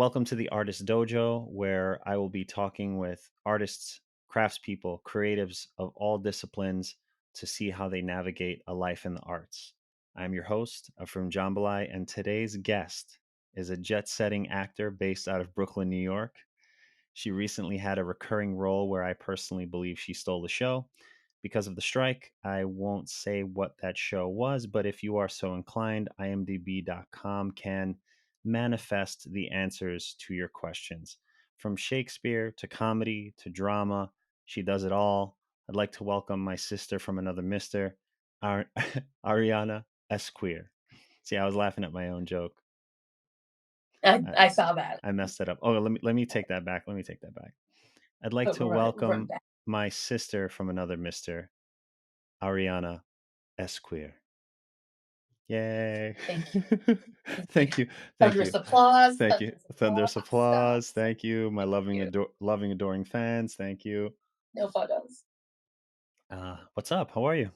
Welcome to the Artist Dojo, where I will be talking with artists, craftspeople, creatives of all disciplines to see how they navigate a life in the arts. I'm your host, from Jambalaya, and today's guest is a jet setting actor based out of Brooklyn, New York. She recently had a recurring role where I personally believe she stole the show. Because of the strike, I won't say what that show was, but if you are so inclined, imdb.com can manifest the answers to your questions. From Shakespeare to comedy to drama, she does it all. I'd like to welcome my sister from another mister, Arianna Esquerre. See, I was laughing at my own joke. I, I, I saw that. I messed it up. Oh, let me take that back. Let me take that back. I'd like But to run welcome back. my sister from another mister, Arianna Esquerre. Yay. Thank you. Thank you. Thank you. Thank you. Thunderous applause. Thank you. Thunderous Thunderous applause. Stop. applause. Thank you. My Thank loving, you. loving, adoring fans. Thank you. No photos. What's up? How are you?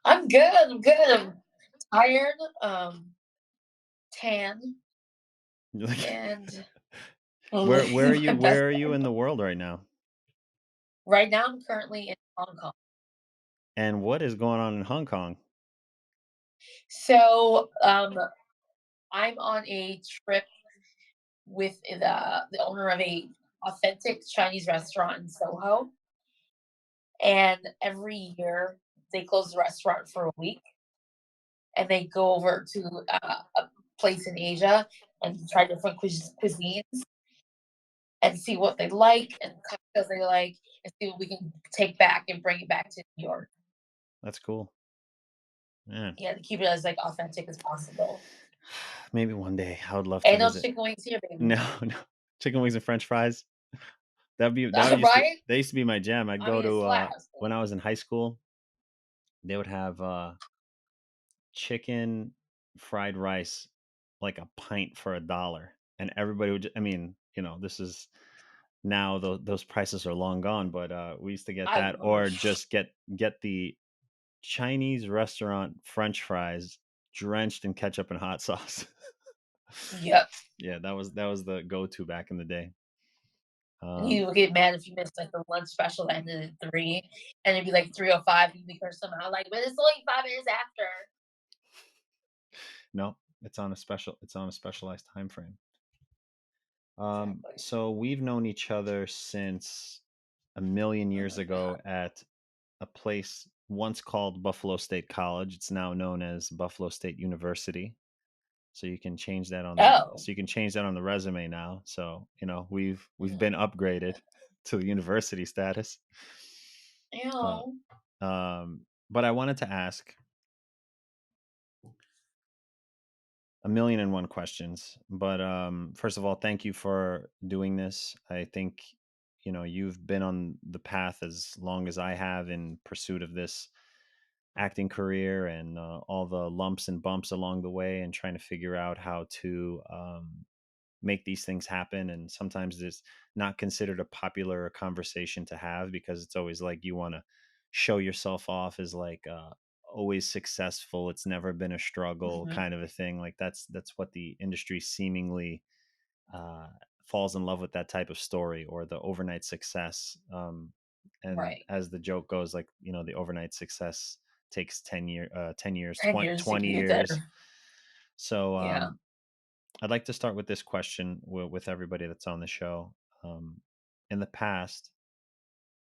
I'm good. I'm good. I'm tired. Tan. You're like, And where are living you? my best Where are you life. in the world right now? Right now, I'm currently in Hong Kong. And what is going on in Hong Kong? So I'm on a trip with the owner of a authentic Chinese restaurant in Soho. And every year they close the restaurant for a week and they go over to a place in Asia and try different cuisines and see what they like and cocktails they like and see what we can take back and bring it back to New York. That's cool. Yeah. Yeah, to keep it as like authentic as possible. Maybe one day I would love to And no visit. chicken wings here, baby. No, no. Chicken wings and French fries. That used to Right? they used to be my jam. I'd I go mean, it to slaps. when I was in high school. They would have chicken fried rice like a pint for $1, and everybody would. I mean, this is now those prices are long gone, but we used to get I that, or just get the Chinese restaurant French fries drenched in ketchup and hot sauce. yep. Yeah, that was the go to back in the day. You would get mad if you missed like the lunch special that ended at 3 and it'd be like 3:05. You'd be cursed somehow like, but it's only 5 minutes after. No, it's on a specialized time frame. Exactly. So we've known each other since a million Oh years my god. ago at a place once called Buffalo State College. It's now known as Buffalo State University. So you can change that on the Oh. so you can change that on the resume now. So, we've been upgraded to the university status. Uh, Ew. but I wanted to ask a million and one questions. But first of all, thank you for doing this. I think you've been on the path as long as I have in pursuit of this acting career and all the lumps and bumps along the way, and trying to figure out how to make these things happen. And sometimes it's not considered a popular conversation to have because it's always like you want to show yourself off as like always successful, it's never been a struggle Mhm. kind of a thing. Like that's what the industry seemingly uh falls in love with, that type of story or the overnight success. And Right. as the joke goes, like the overnight success takes 10 years, 10 20, years to 20 get years. there. So Yeah. I'd like to start with this question with everybody that's on the show. In the past,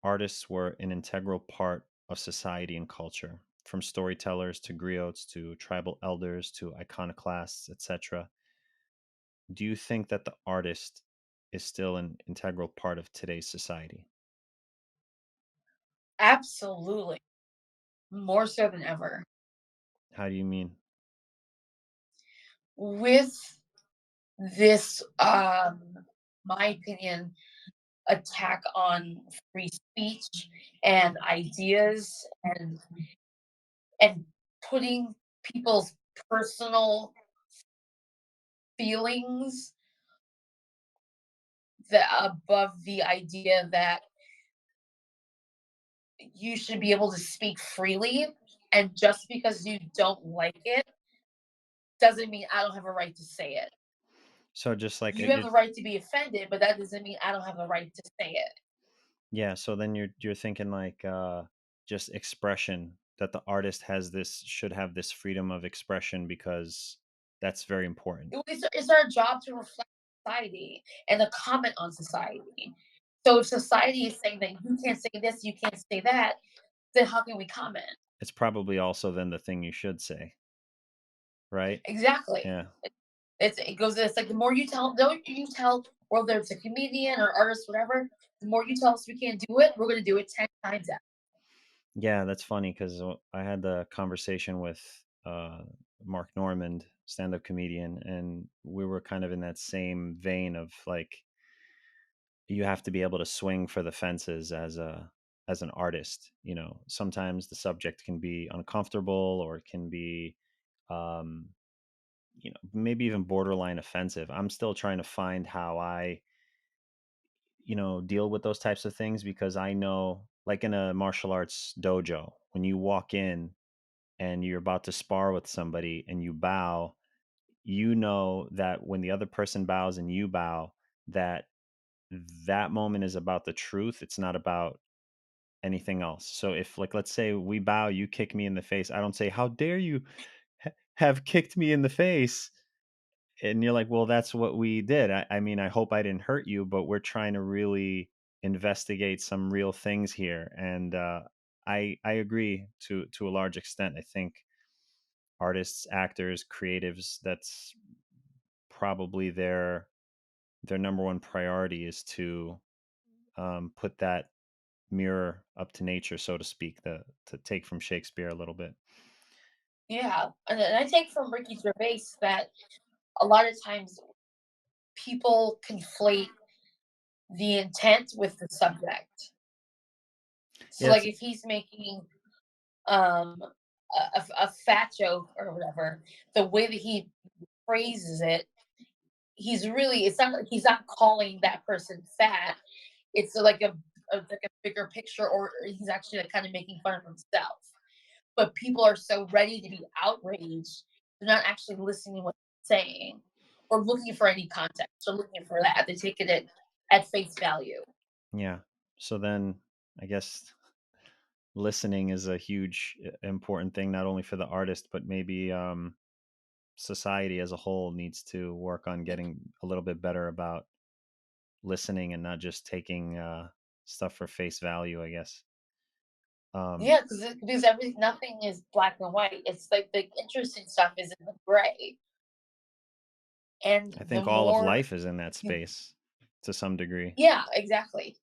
artists were an integral part of society and culture, from storytellers to griots to tribal elders to iconoclasts, etc. Do you think that the artist is still an integral part of today's society? Absolutely. More so than ever. How do you mean? With this, my opinion, attack on free speech and ideas and putting people's personal feelings above the idea that you should be able to speak freely, and just because you don't like it doesn't mean I don't have a right to say it. So just like You have the right to be offended, but that doesn't mean I don't have the right to say it. yeah, so then you're thinking like just expression, that the artist has this should have this freedom of expression because that's very important. It's our job to reflect society and to comment on society. So if society is saying that you can't say this, you can't say that, then how can we comment? It's probably also then the thing you should say, right? Exactly. Yeah. It's like the more you tell, whether it's a comedian or artist, whatever, the more you tell us we can't do it, we're gonna do it 10 times out. Yeah, that's funny because I had the conversation with Mark Normand, stand-up comedian, and we were kind of in that same vein of like you have to be able to swing for the fences as an artist. You know, sometimes the subject can be uncomfortable or it can be um, maybe even borderline offensive. I'm still trying to find how I deal with those types of things because I know, like in a martial arts dojo, when you walk in and you're about to spar with somebody and you bow, you know that when the other person bows and you bow, that that moment is about the truth. It's not about anything else. So if, like, let's say we bow, you kick me in the face, I don't say, "How dare you have kicked me in the face?" And you're like, "Well, that's what we did. I mean, I hope I didn't hurt you, but we're trying to really investigate some real things here." And I agree to a large extent. I think artists, actors, creatives, that's probably their number one priority is to put that mirror up to nature, so to speak, to take from Shakespeare a little bit. Yeah, and I take from Ricky Gervais that a lot of times people conflate the intent with the subject. So, Yeah, like, it's if he's making um, a fat joke or whatever, the way that he phrases it, it's not like he's not calling that person fat. It's like a bigger picture, or he's actually like kind of making fun of himself. But people are so ready to be outraged, they're not actually listening to what he's saying or looking for any context or looking for that. They take it at face value. yeah. So then I guess listening is a huge important thing, not only for the artist, but maybe society as a whole needs to work on getting a little bit better about listening and not just taking stuff for face value, I guess. um Yeah, because nothing is black and white. It's like the interesting stuff is in the gray, and I the think all of more life is in that you, space to some degree. yeah, exactly.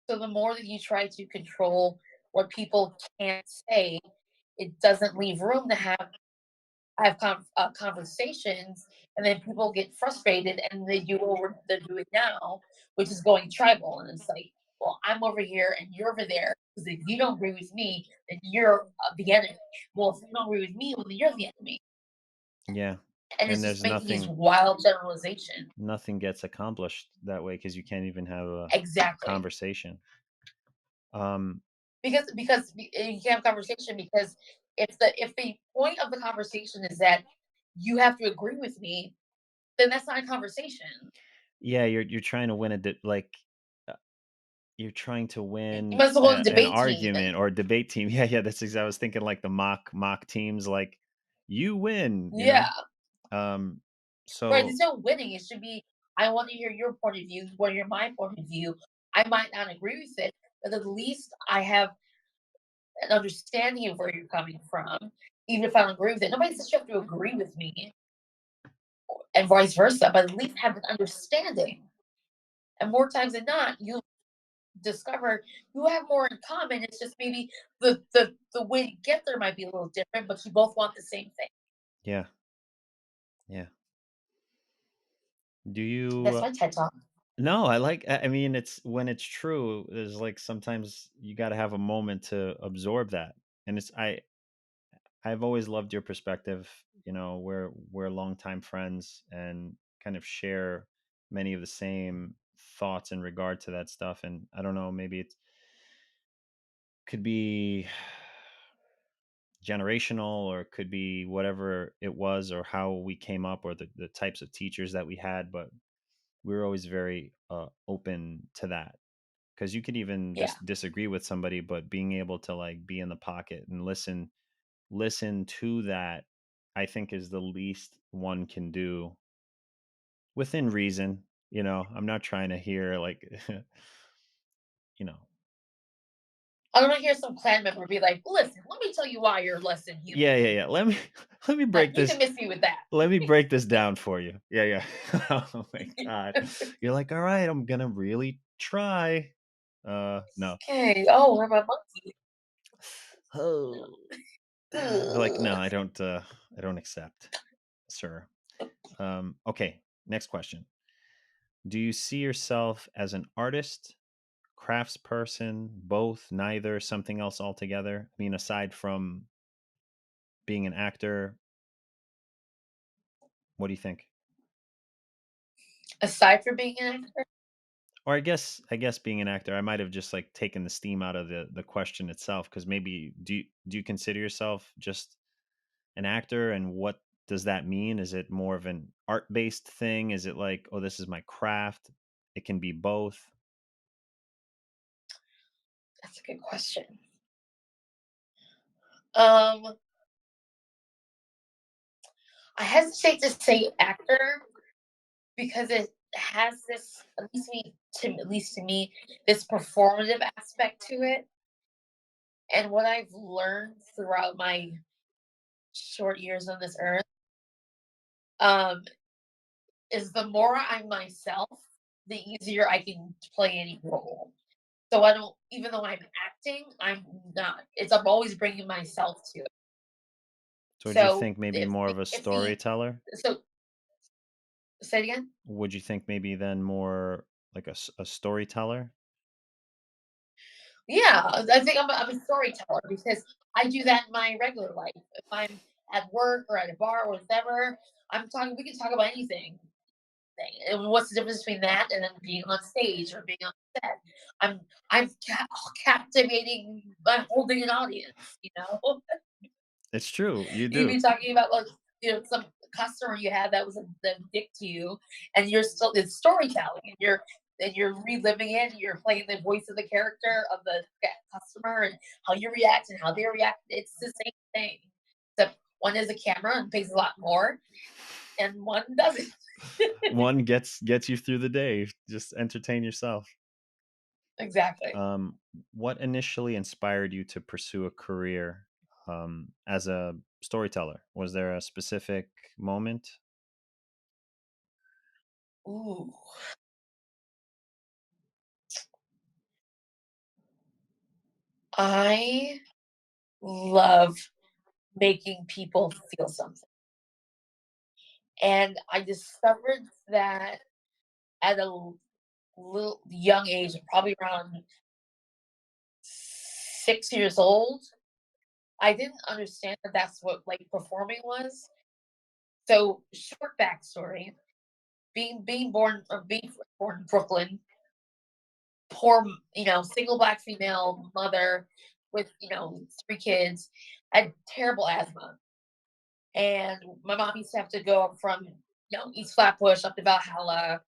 So the more that you try to control what people can't say, it doesn't leave room to have conversations, and then people get frustrated and they do what they're doing now, which is going tribal. And it's like, well, I'm over here and you're over there. Because if you don't agree with me, then you're the enemy. Well, if you don't agree with me, well, then you're the enemy. Yeah, And and it's just there's making these nothing wild generalizations. nothing gets accomplished that way because you can't even have a Exactly. conversation. um You can't have a conversation because if the point of the conversation is that you have to agree with me, then that's not a conversation. yeah, you're trying to win like uh, you're trying to You win might as well go to the an debate team. argument or a debate team. Yeah, that's exactly, I was thinking like the mock teams, like you win, Yeah, um right. so There's no winning. It should be, I want to hear your point of view. You want to hear my point of view. I might not agree with it, but at least I have an understanding of where you're coming from, even if I don't agree with it. Nobody says you have to agree with me, and vice versa, but at least have an understanding. And more times than not, you discover you have more in common. It's just maybe the way to get there might be a little different, but you both want the same thing. yeah, yeah. Do you That's my TED talk. no, I mean, it's when it's true, there's like sometimes you got to have a moment to absorb that. And I've always loved your perspective. We're longtime friends and kind of share many of the same thoughts in regard to that stuff. And I don't know, maybe it could be generational, or it could be whatever it was, or how we came up, or the types of teachers that we had. But we were always very open to that, because you could even Yeah. just disagree with somebody, but being able to like be in the pocket and listen to that, I think is the least one can do within reason. I'm not trying to hear like you know I want to hear some clan member be like, "Listen, let me tell you why you're less than human. yeah, yeah, yeah, let me let me break You this can miss me with that." let me break this down for you. Yeah, yeah. Oh my god. You're like, all right, I'm gonna really try. No. Okay. Oh, where are my monkey? Oh. Be like, no, Ugh. I don't accept, sir. Okay, next question. Do you see yourself as an artist, craftsperson, both, neither, something else altogether? I mean, aside from being an actor, what do you think? Aside from being an actor, Or I guess being an actor, I might have just like taken the steam out of the question itself, because maybe do you consider yourself just an actor, and what does that mean? Is it more of an art-based thing? Is it like, oh, this is my craft? It can be both. that's a good question. Um, I hesitate to say actor because it has this, at least to me, this performative aspect to it. And what I've learned throughout my short years on this earth, um, is the more I'm myself, the easier I can play any role. So I don't, even though I'm acting, I'm not. I'm always bringing myself to it. So would you So think maybe more of a if the storyteller? so say it again. Would you think maybe then more like a storyteller? Yeah, I think I'm a storyteller because I do that in my regular life. If I'm at work or at a bar or whatever, I'm talking. We can talk about anything. And what's the difference between that and then being on stage or being on set? I'm I'm captivating by holding an audience. It's true, you You'd do. be talking about like some customer you had that was a dick to you, and you're still it's storytelling, and you're reliving it. And you're playing the voice of the character of the customer and how you react and how they react. It's the same thing, except one is a camera and pays a lot more, and one doesn't. One gets you through the day. Just entertain yourself. Exactly. Um, what initially inspired you to pursue a career as a storyteller? Was there a specific moment? Ooh, I love making people feel something, and I discovered that at a little young age, probably around 6 years old. I didn't understand that that's what like performing was. So, short backstory: being born in Brooklyn, poor, single black female mother with 3 kids, had terrible asthma, and my mom used to have to go up from East Flatbush up to Valhalla.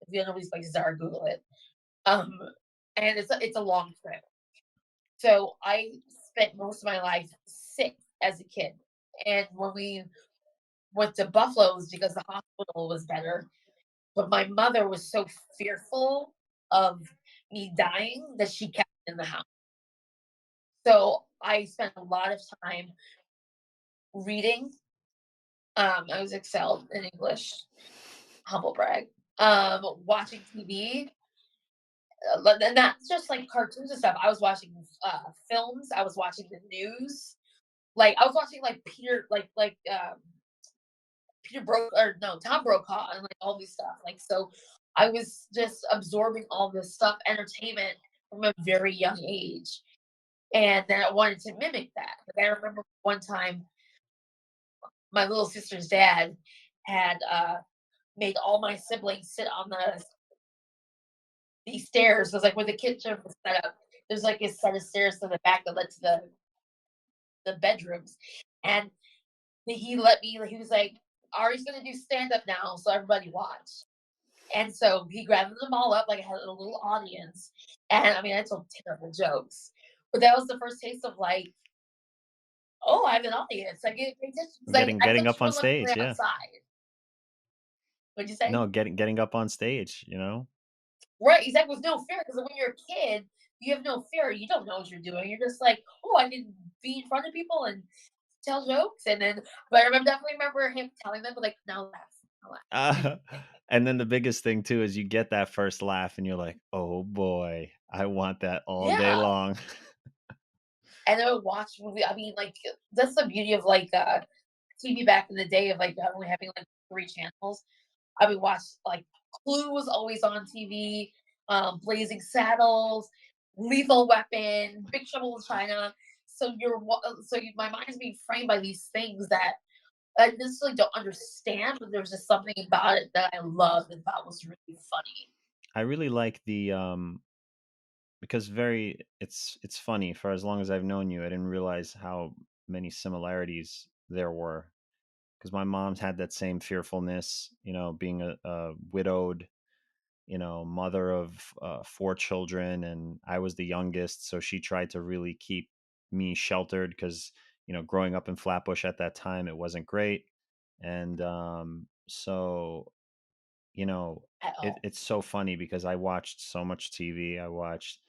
If you don't know what these places are, Google it. Um, and it's a long trip. So I spent most of my life sick as a kid. And when we went to Buffalo's because the hospital was better, but my mother was so fearful of me dying that she kept me in the house. So I spent a lot of time reading. I was excelled in English, humble brag. Watching TV, and not just like cartoons and stuff. I was watching films. I was watching the news. Like I was watching like Peter Broke or no, Tom Brokaw and like all these stuff. Like so I was just absorbing all this stuff, entertainment from a very young age. And then I wanted to mimic that. Like I remember one time my little sister's dad had made all my siblings sit on these stairs. It was like where the kitchen was set up. There's like a set of stairs to the back that led to the the bedrooms, and he let me. He was like, "Ari's gonna do stand up now, so everybody watch." And so he grabbed them all up, like I had a little audience, and I mean, I told terrible jokes, but that was the first taste of like, oh, I have an audience. I get paid attention. 'Cause I Getting thought up you on were let me stage, play yeah. outside. What'd you say? No, getting up on stage, you know? Right, exactly, with no fear, because when you're a kid, you have no fear, you don't know what you're doing, you're just like, "Oh, I can be in front of people and tell jokes," and then but I definitely remember him telling them, like, "Now laugh, now laugh." Uh, and then the biggest thing too is you get that first laugh and you're like, "Oh boy, I want that all day Yeah, long." and I would watch movie I mean, like, that's the beauty of, like, TV back in the day of, like, only having, like, 3 channels. I would watch, like, Clue was always on TV, Blazing Saddles, Lethal Weapon, Big Trouble in China. So my mind is being framed by these things that I necessarily don't understand, but there's just something about it that I loved and thought was really funny. I really like the because it's funny for as long as I've known you, I didn't realize how many similarities there were because my mom's had that same fearfulness, being a widowed, mother of 4 children, and I was the youngest, so she tried to really keep me sheltered because growing up in Flatbush at that time, it wasn't great, and so you know, At all. it's so funny because I watched so much TV. I watched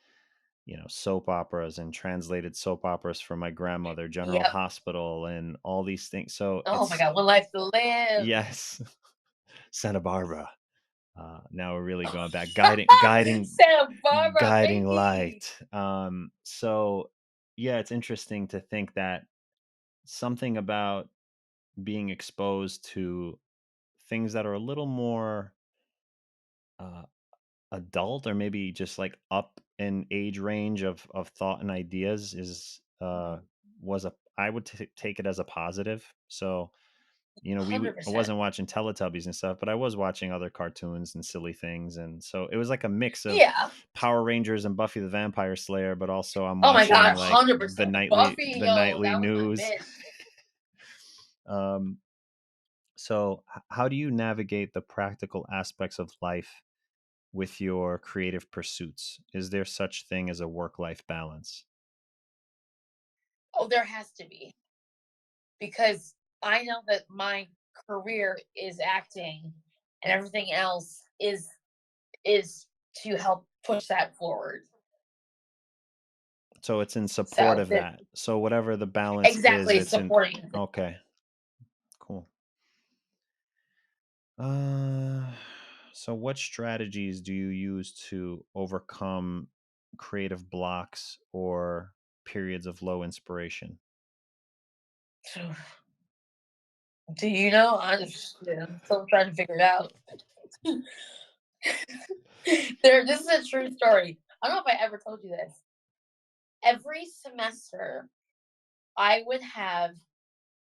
soap operas and translated soap operas from my grandmother, General Yep. Hospital, and all these things. So Oh my it's god, One Life to Live. yes, Santa Barbara. Now we're really going back, guiding Santa Barbara, guiding baby. light. So yeah, it's interesting to think that something about being exposed to things that are a little more uh, adult, or maybe just like up in age range of thought and ideas, is Mhm. was a I would take it as a positive. So I 100%. wasn't watching Teletubbies and stuff, but I was watching other cartoons and silly things, and so it was like a mix of Yeah. Power Rangers and Buffy the Vampire Slayer, but also I'm Oh my watching god, like 100%. Buffy, the yo, nightly that was my news. bitch. um, so how do you navigate the practical aspects of life with your creative pursuits? Is there such thing as a work-life balance? Oh, there has to be, because I know that my career is acting and everything else is to help push that forward. So it's in support So of that that. So whatever the balance is, exactly it's in. supporting it. Okay, cool. Uh, so what strategies do you use to overcome creative blocks or periods of low inspiration? Do you know? I'm still trying to figure it out. This is a true story. I don't know if I ever told you this. Every semester, I would have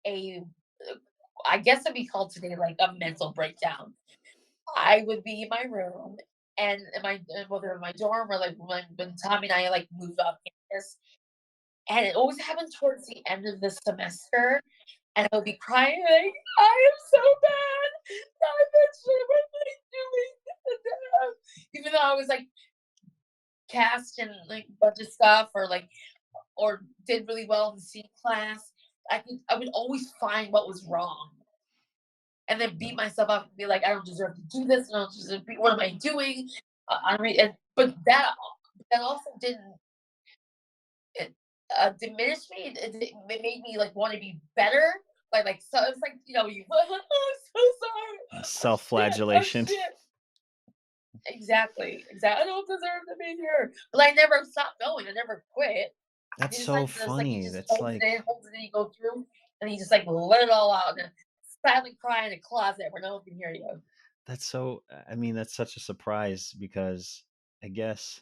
a, I guess it'd be called today like a mental breakdown. I would be in my room and in my whether in my dorm or like when Tommy and I like moved off campus, and it always happened towards the end of the semester, and I would be crying like, "I am so bad. I'm not sure what I'm doing." Even though I was like cast in like a bunch of stuff or did really well in the C class, I would always find what was wrong and then No. beat myself up and be like, "I don't deserve to do this. I don't deserve to be, what am I doing?" But that also didn't it, diminish me. It made me like want to be better. So it's like you. I'm so sorry. Oh shit. Oh Self-flagellation. shit. Exactly. Exactly. I don't deserve to be here. But I never stopped going. I never quit. That's It's so like you funny. just That's like holds it in, you go through, and you just like let it all out and silently cry in a closet where no one can hear you. that's so I mean, that's such a surprise because I guess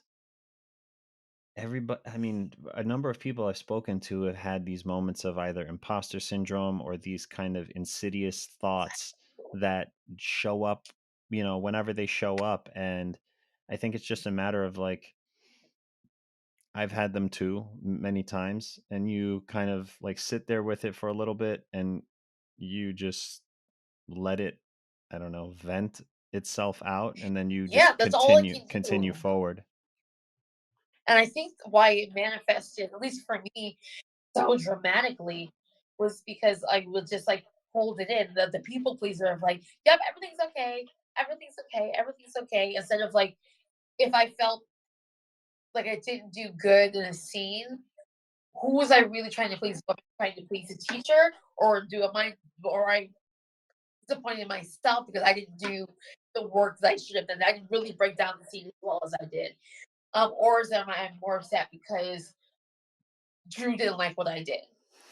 everybody, I mean, a number of people I've spoken to have had these moments of either imposter syndrome or these kind of insidious thoughts that show up, whenever they show up. And I think it's just a matter of like I've had them too many times, and you kind of like sit there with it for a little bit, and you just let it, I don't know, vent itself out, and then you Yeah, just that's all I can continue do. forward. And I think why it manifested, at least for me, so dramatically was because I would just like hold it in. The people pleaser of like, yep, everything's okay, everything's okay. Instead of like, if I felt like I didn't do good in a scene, who was I really trying to please? Was I trying to please the teacher, or do am I, or I disappointed myself because I didn't do the work that I should have done? I didn't really break down the scene as well as I did. Or is am I more upset because Drew didn't like what I did?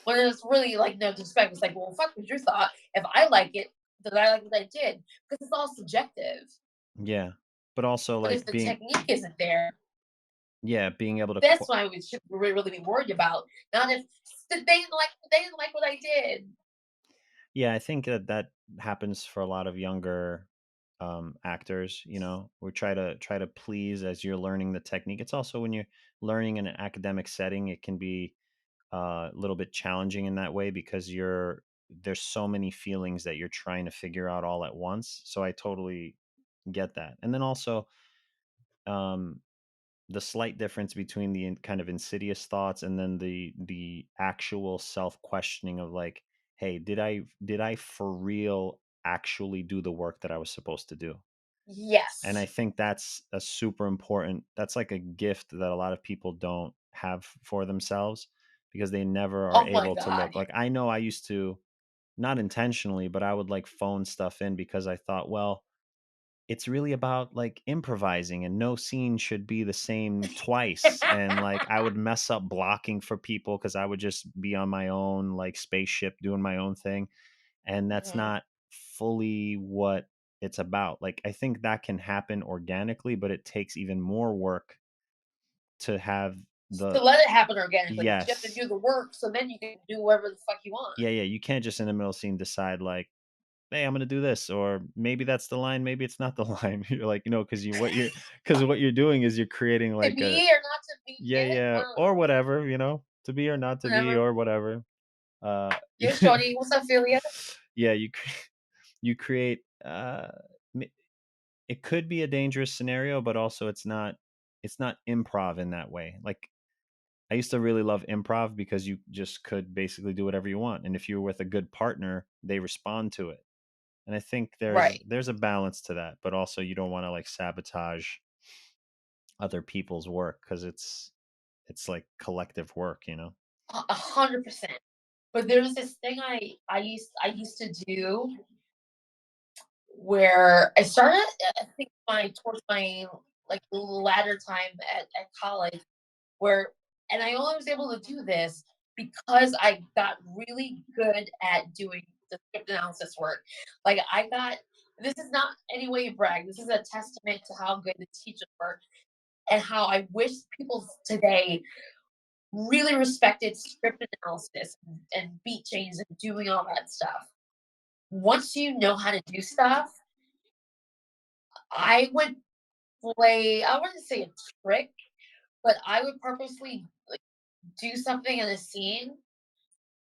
When it's really like no disrespect. It's like, well, fuck what you thought. If I like it, then I like what I did because it's all subjective. Yeah. But also But if like the being, technique isn't there, yeah, being able to that's why we should really be worried about. Not if they didn't like what I did. yeah, I think that that happens for a lot of younger actors. You know, we try to please as you're learning the technique. It's also when you're learning in an academic setting, it can be a little bit challenging in that way because there's so many feelings that you're trying to figure out all at once. So I totally get that. And then also, um, the slight difference between the kind of insidious thoughts and then the actual self questioning of like, hey, did I for real actually do the work that I was supposed to do? And I Yes. think that's a super important, that's like a gift that a lot of people don't have for themselves because they never are Oh my able to god. look. Like I know I used to, not intentionally, but I would like phone stuff in because I thought, well, it's really about like improvising and no scene should be the same twice. And like I would mess up blocking for people because I would just be on my own like spaceship doing my own thing. And that's Mhm. not fully what it's about. Like I think that can happen organically, but it takes even more work to have To the, let it happen organically, because you have to yes. do the work, so then you can do whatever the fuck you want. Yeah, yeah. You can't just in the middle scene decide like, hey, I'm gonna do this, or maybe that's the line, maybe it's not the line. You're like, you know, because what you're doing is you're creating To like a, be or not to be yeah, it, yeah, or whatever, you know, to be or not to be whatever. or whatever. Uh, Yo, shorty, what's up, Philia? yeah, you create. M- it could be a dangerous scenario, but also it's not improv in that way. Like I used to really love improv because you just could basically do whatever you want, and if you're with a good partner, they respond to it. And I think Right. there's a balance to that, but also you don't want to like sabotage other people's work because it's like collective work, you know. 100%. But there was this thing I used to do where I started, I think my towards my like latter time at college, where and I only was able to do this because I got really good at doing the script analysis work. Like I got this is not any way to brag. This is a testament to how good the teachers were and how I wish people today really respected script analysis and beat changes and doing all that stuff. Once you know how to do stuff, I would play, I wouldn't say a trick, but I would purposely like do something in a scene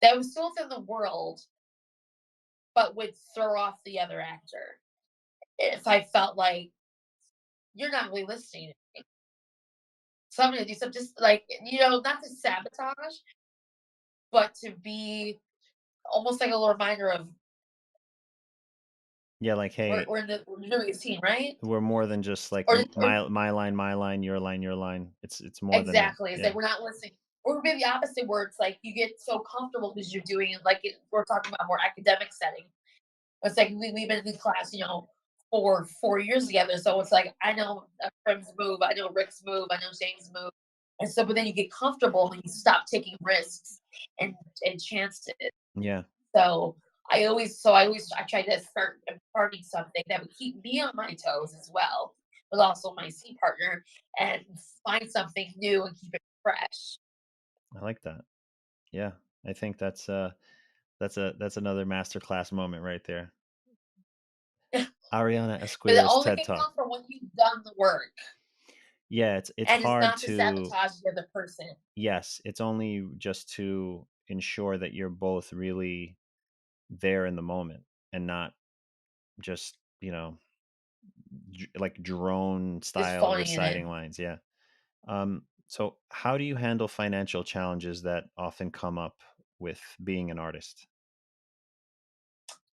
that was still within the world, but would throw off the other actor. If I felt like you're not really listening to me. So I'm gonna do something just like, not to sabotage, but to be almost like a little reminder of Yeah, like hey, we're doing a scene, right? we're more than just like Or my line, your line, your line. It's more than that. exactly. It's Yeah. like we're not listening. Or maybe the opposite where it's like you get so comfortable because you're doing it like we're talking about more academic setting. It's like we've been in class, for 4 years together. So it's like I know Prim's move, I know Rick's move, I know James' move. And so but then you get comfortable and you stop taking risks and chances. Yeah. So I try to start imparting something that would keep me on my toes as well, but also my scene partner and find something new and keep it fresh. I like that. Yeah. I think that's another masterclass moment right there. But Ariana it Esquerre's only TED can Talk. come from when you've done the work. Yeah, it's and it's hard not to to sabotage the other person. yes, it's only just to ensure that you're both really there in the moment and not just, like drone Just style phoning it in. reciting lines. Yeah. So how do you handle financial challenges that often come up with being an artist?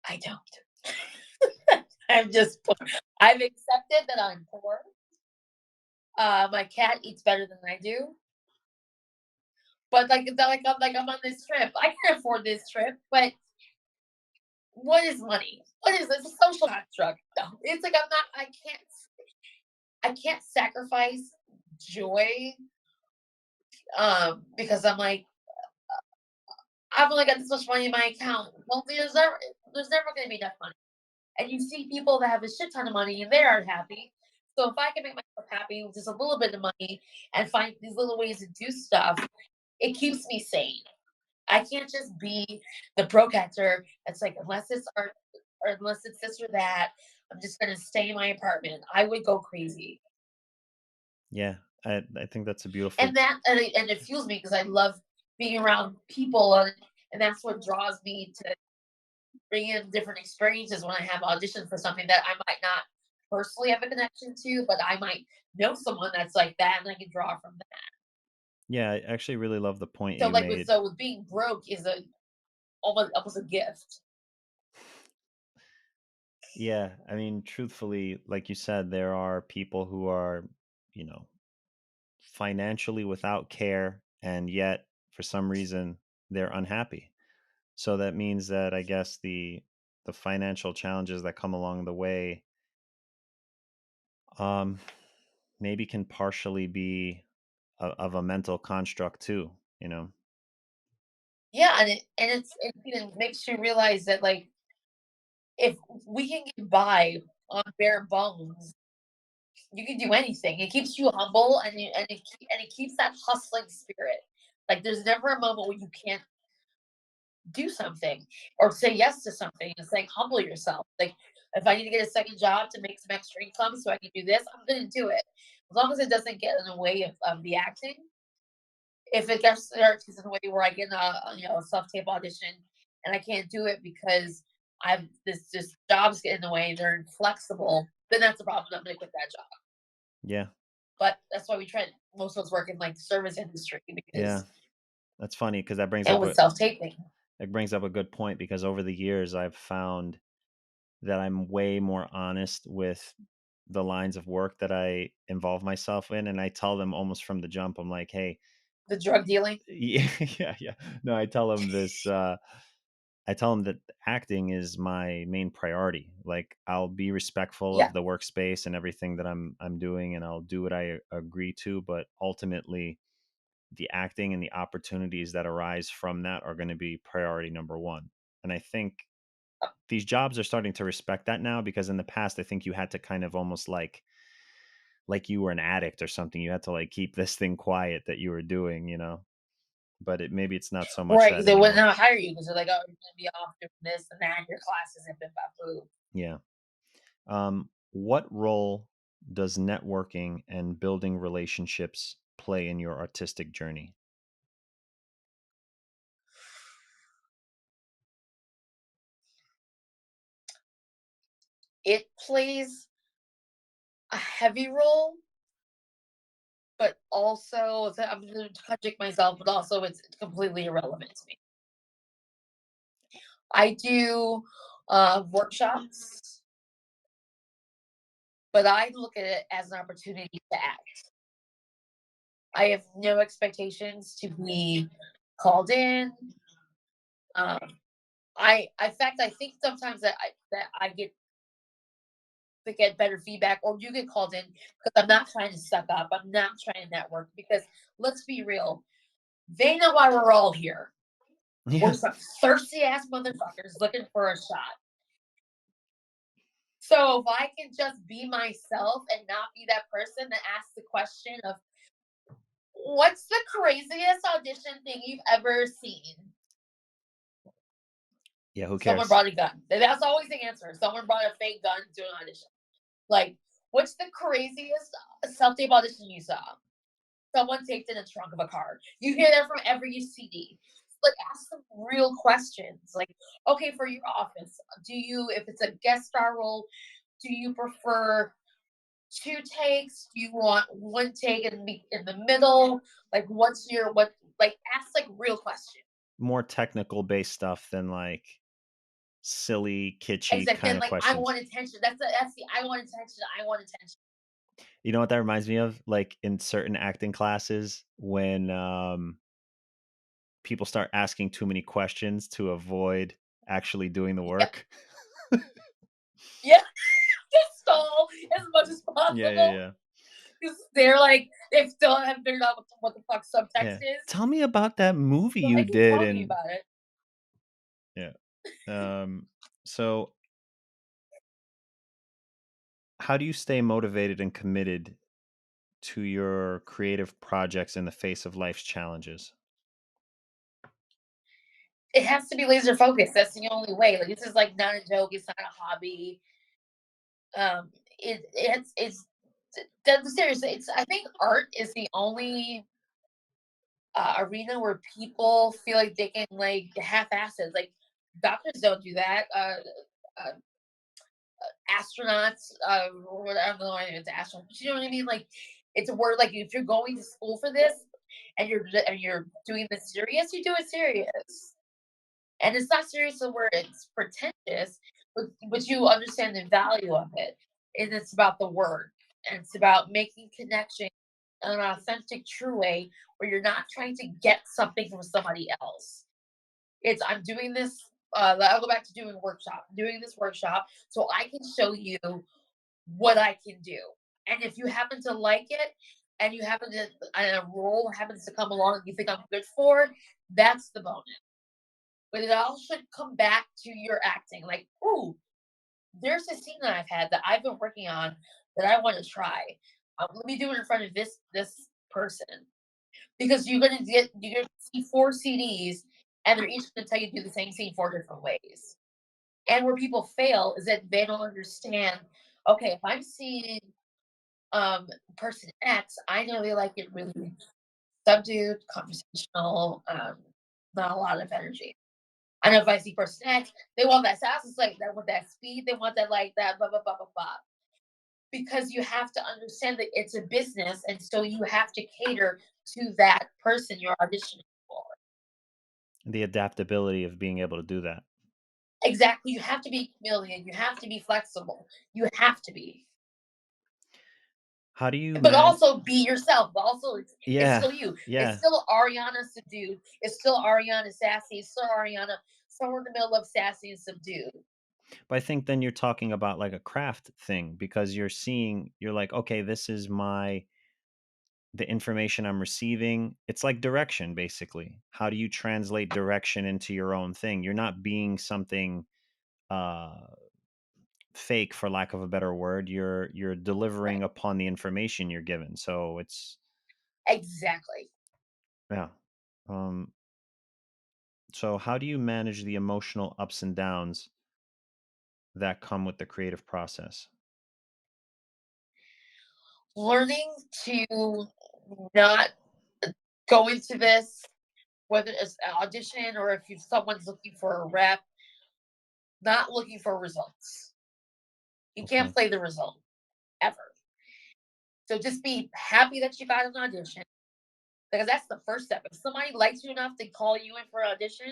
I don't. I'm just poor. I've accepted that I'm poor. My cat eats better than I do. But like it's not like I'm on this trip. I can afford this trip, but what is money? What is this? A social construct? No. It's like I can't sacrifice joy because I'm like, I've only got this much money in my account. Well, there's never gonna be enough money. And you see people that have a shit ton of money and they aren't happy. So if I can make myself happy with just a little bit of money and find these little ways to do stuff, it keeps me sane. I can't just be the broke actor that's like, unless it's art or unless it's this or that, I'm just gonna stay in my apartment. I would go crazy. Yeah, I think that's a And beautiful. it fuels me because I love being around people and that's what draws me to bring in different experiences when I have auditions for something that I might not personally have a connection to, but I might know someone that's like that and I can draw from that. Yeah, I actually really love the point So you like with made. so with being broke is a almost a gift. Yeah, I mean, truthfully, like you said, there are people who are, you know, financially without care, and yet for some reason they're unhappy. So that means that I guess the financial challenges that come along the way, um, maybe can partially be of a mental construct too. You know. Yeah, it makes you realize that like if we can get by on bare bones, you can do anything. It keeps you humble and it keeps that hustling spirit. Like there's never a moment where you can't do something or say yes to something. It's like humble yourself. Like if I need to get a second job to make some extra income so I can do this, I'm gonna do it. As long as it doesn't get in the way of the acting. If it gets starts in a way where I get a self tape audition and I can't do it because I've this jobs get in the way, they're inflexible, then that's a problem. I'm gonna quit that job. Yeah. But that's why we try most of us work in like the service industry Yeah. because That's funny because that brings and up with a self taping. it brings up a good point because over the years I've found that I'm way more honest with the lines of work that I involve myself in, and I tell them almost from the jump. I'm like, "Hey, The drug dealing. yeah, yeah, yeah." No, I tell them this. I tell them that acting is my main priority. Like, I'll be respectful Yeah. of the workspace and everything that I'm doing, and I'll do what I agree to. But ultimately, the acting and the opportunities that arise from that are going to be priority number one. And I think these jobs are starting to respect that now because in the past I think you had to kind of almost like you were an addict or something. You had to like keep this thing quiet that you were doing, but maybe it's not so much Right, that because they would anymore. not hire you because they're like, "Oh, you're gonna be off doing this and that, your classes have been bamboo." Yeah. What role does networking and building relationships play in your artistic journey? It plays a heavy role, but also I'm gonna contradict myself, but also it's completely irrelevant to me. I do, workshops, but I look at it as an opportunity to act. I have no expectations to be called in. Um, in fact, I think sometimes that I get better feedback or you get called in because I'm not trying to suck up. I'm not trying to network because let's be real, they know why we're all here. We're Yeah. some thirsty ass motherfuckers looking for a shot. So if I can just be myself and not be that person that asks the question of what's the craziest audition thing you've ever seen? Yeah, who Someone cares? brought a gun. That's always the answer. Someone brought a fake gun to an audition. Like, What's the craziest self-tape audition you saw? Someone taped in the trunk of a car. You hear that from every CD. Like, ask them real questions. Like, okay, for your office, do you, if it's a guest star role, do you prefer two takes? Do you want one take and be in the middle? Like, what's your what? Like, ask like real questions. More technical based stuff than like silly, kitschy Exactly. kind Then, of like, I questions. want attention. That's the I want attention. I want attention. You know what that reminds me of? Like in certain acting classes when people start asking too many questions to avoid actually doing the Yeah, work. yeah. Just stall as much as Yeah, yeah, possible yeah. because they're like they still haven't figured out what the fuck subtext Yeah. is. Tell me about that movie So you I keep did telling you and about it. yeah. So how do you stay motivated and committed to your creative projects in the face of life's challenges? It has to be laser focused. That's the only way. Like, this is like not a joke. It's not a hobby. It's seriously. It's I think art is the only arena where people feel like they can like half-ass it. Like, doctors don't do that. Uh, Astronauts, or what, I don't know if it's astronauts, but you know what I mean? Like, it's a word like if you're going to school for this and you're doing this serious, you do it serious. And it's not serious to where it's pretentious, but you understand the value of it. And it's about the word. And it's about making connection in an authentic, true way where you're not trying to get something from somebody else. It's I'm doing this. I'll go back to doing workshop. I'm doing this workshop so I can show you what I can do. And if you happen to like it, and you happen to and a role happens to come along you think I'm good for, that's the bonus. But it all should come back to your acting. Like, ooh, there's a scene that I've had that I've been working on that I want to try. Let me do it in front of this person because you're gonna see four CDs and they're each gonna tell you to do the same scene four different ways. And where people fail is that they don't understand. Okay, if I'm seeing um person X, I know they like it really subdued, conversational, not a lot of energy. I know if I see person X, they want that sass, it's like that with that speed, they want that like that, blah blah blah blah blah. Because you have to understand that it's a business, and so you have to cater to that person you're auditioning for. The adaptability of being able to do that. Exactly, you have to be a chameleon, you have to be flexible, you have to be. How do you But man also be yourself. But also, it's Yeah. still you. It's Yeah. still Ariana subdued. It's still Ariana sassy. It's still Ariana somewhere in the middle of sassy and subdued. But I think then you're talking about like a craft thing because you're like, okay, this is the information I'm receiving. It's like direction, basically. How do you translate direction into your own thing? You're not being something uh fake, for lack of a better word. You're delivering Right. upon the information you're given. So it's Exactly. yeah. Um so how do you manage the emotional ups and downs that come with the creative process? Learning to not go into this, whether it's an audition or if someone's looking for a rep, not looking for results. You can't Okay. play the result ever. So just be happy that you got an audition. Because that's the first step. If somebody likes you enough to call you in for an audition,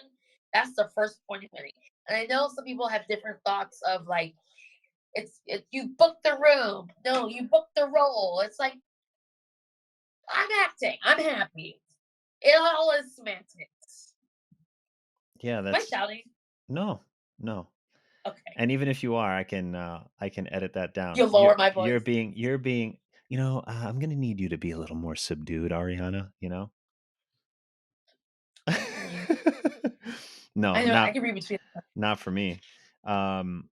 that's the first point of entry. And I know some people have different thoughts of like, you booked the room. No, you booked the role. It's like, I'm acting. I'm happy. It all is semantics. Yeah, Am I that's shouting? no, no. Okay. And even if you are, I can edit that down. You lower my You're voice. being you're being, I'm going to need you to be a little more subdued, Ariana, Mm, No, I know. I can read between. not for me. Um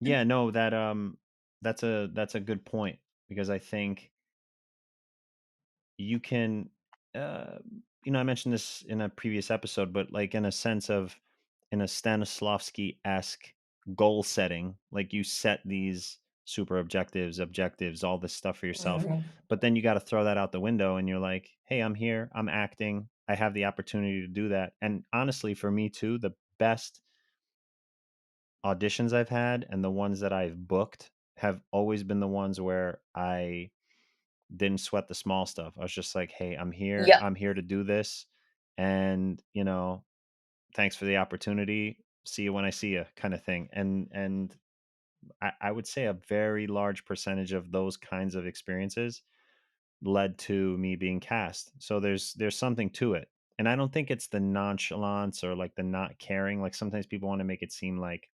yeah, no, that's a good point because I think you can uh I mentioned this in a previous episode, but like in a sense of in a Stanislavski-esque goal setting, like you set these super objectives, all this stuff for yourself. Mhm. But then you got to throw that out the window and you're like, hey, I'm here, I'm acting, I have the opportunity to do that. And honestly, for me too, the best auditions I've had and the ones that I've booked have always been the ones where I didn't sweat the small stuff. I was just like, "Hey, Yep. I'm here to do this, and thanks for the opportunity. See you when I see you," kind of thing. And I would say a very large percentage of those kinds of experiences led to me being cast. So there's something to it. And I don't think it's the nonchalance or like the not caring. Like sometimes people want to make it seem like,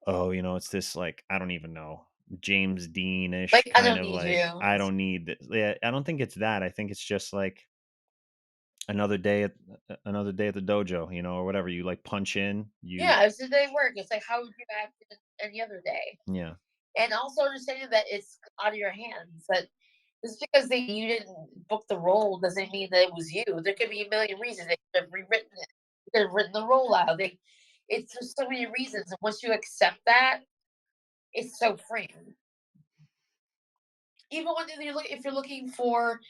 oh, it's this like I don't even know, James Dean-ish Like, I kind don't of need like you. I don't need this. Yeah, I don't think it's that. I think it's just like another day at another day at the dojo, or whatever. You like punch in, Yeah, it's the day work. It's like, how would you act any other day? yeah. And also understanding that it's out of your hands. That just because you didn't book the role doesn't mean that it was you. There could be a million reasons. They could have rewritten it. They could have written the role out. It's just so many reasons. And once you accept that, it's so freeing. Even when if you're looking for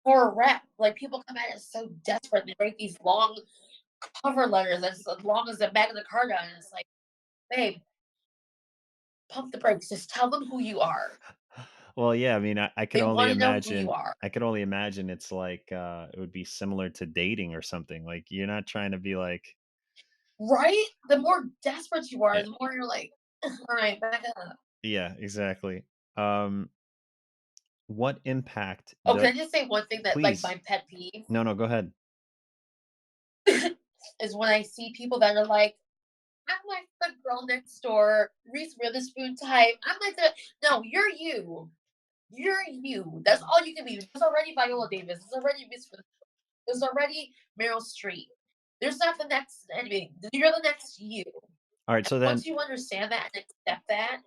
a rep, like people come at it so desperate. They write these long cover letters as long as the back of the card on. And it's like, babe, pump the brakes. Just tell them who you are. Well, yeah, I mean, I could They only want to know who you imagine are. I could only imagine it's like it would be similar to dating or something. Like you're not trying to be like, Right? The more desperate you are, yeah, the more you're like, all right, back up. yeah, exactly. Um what impact Oh, the can I just say one thing that like please. my pet peeve No, no, go ahead. is when I see people that are like, I'm like the girl next door, Reese Witherspoon type. I'm like the no, you're you. You're you. That's all you can be. There's already Viola Davis. There's already Miss. There's already Meryl Streep. There's not the next anything. You're the next you. All right, And once you understand that and accept that,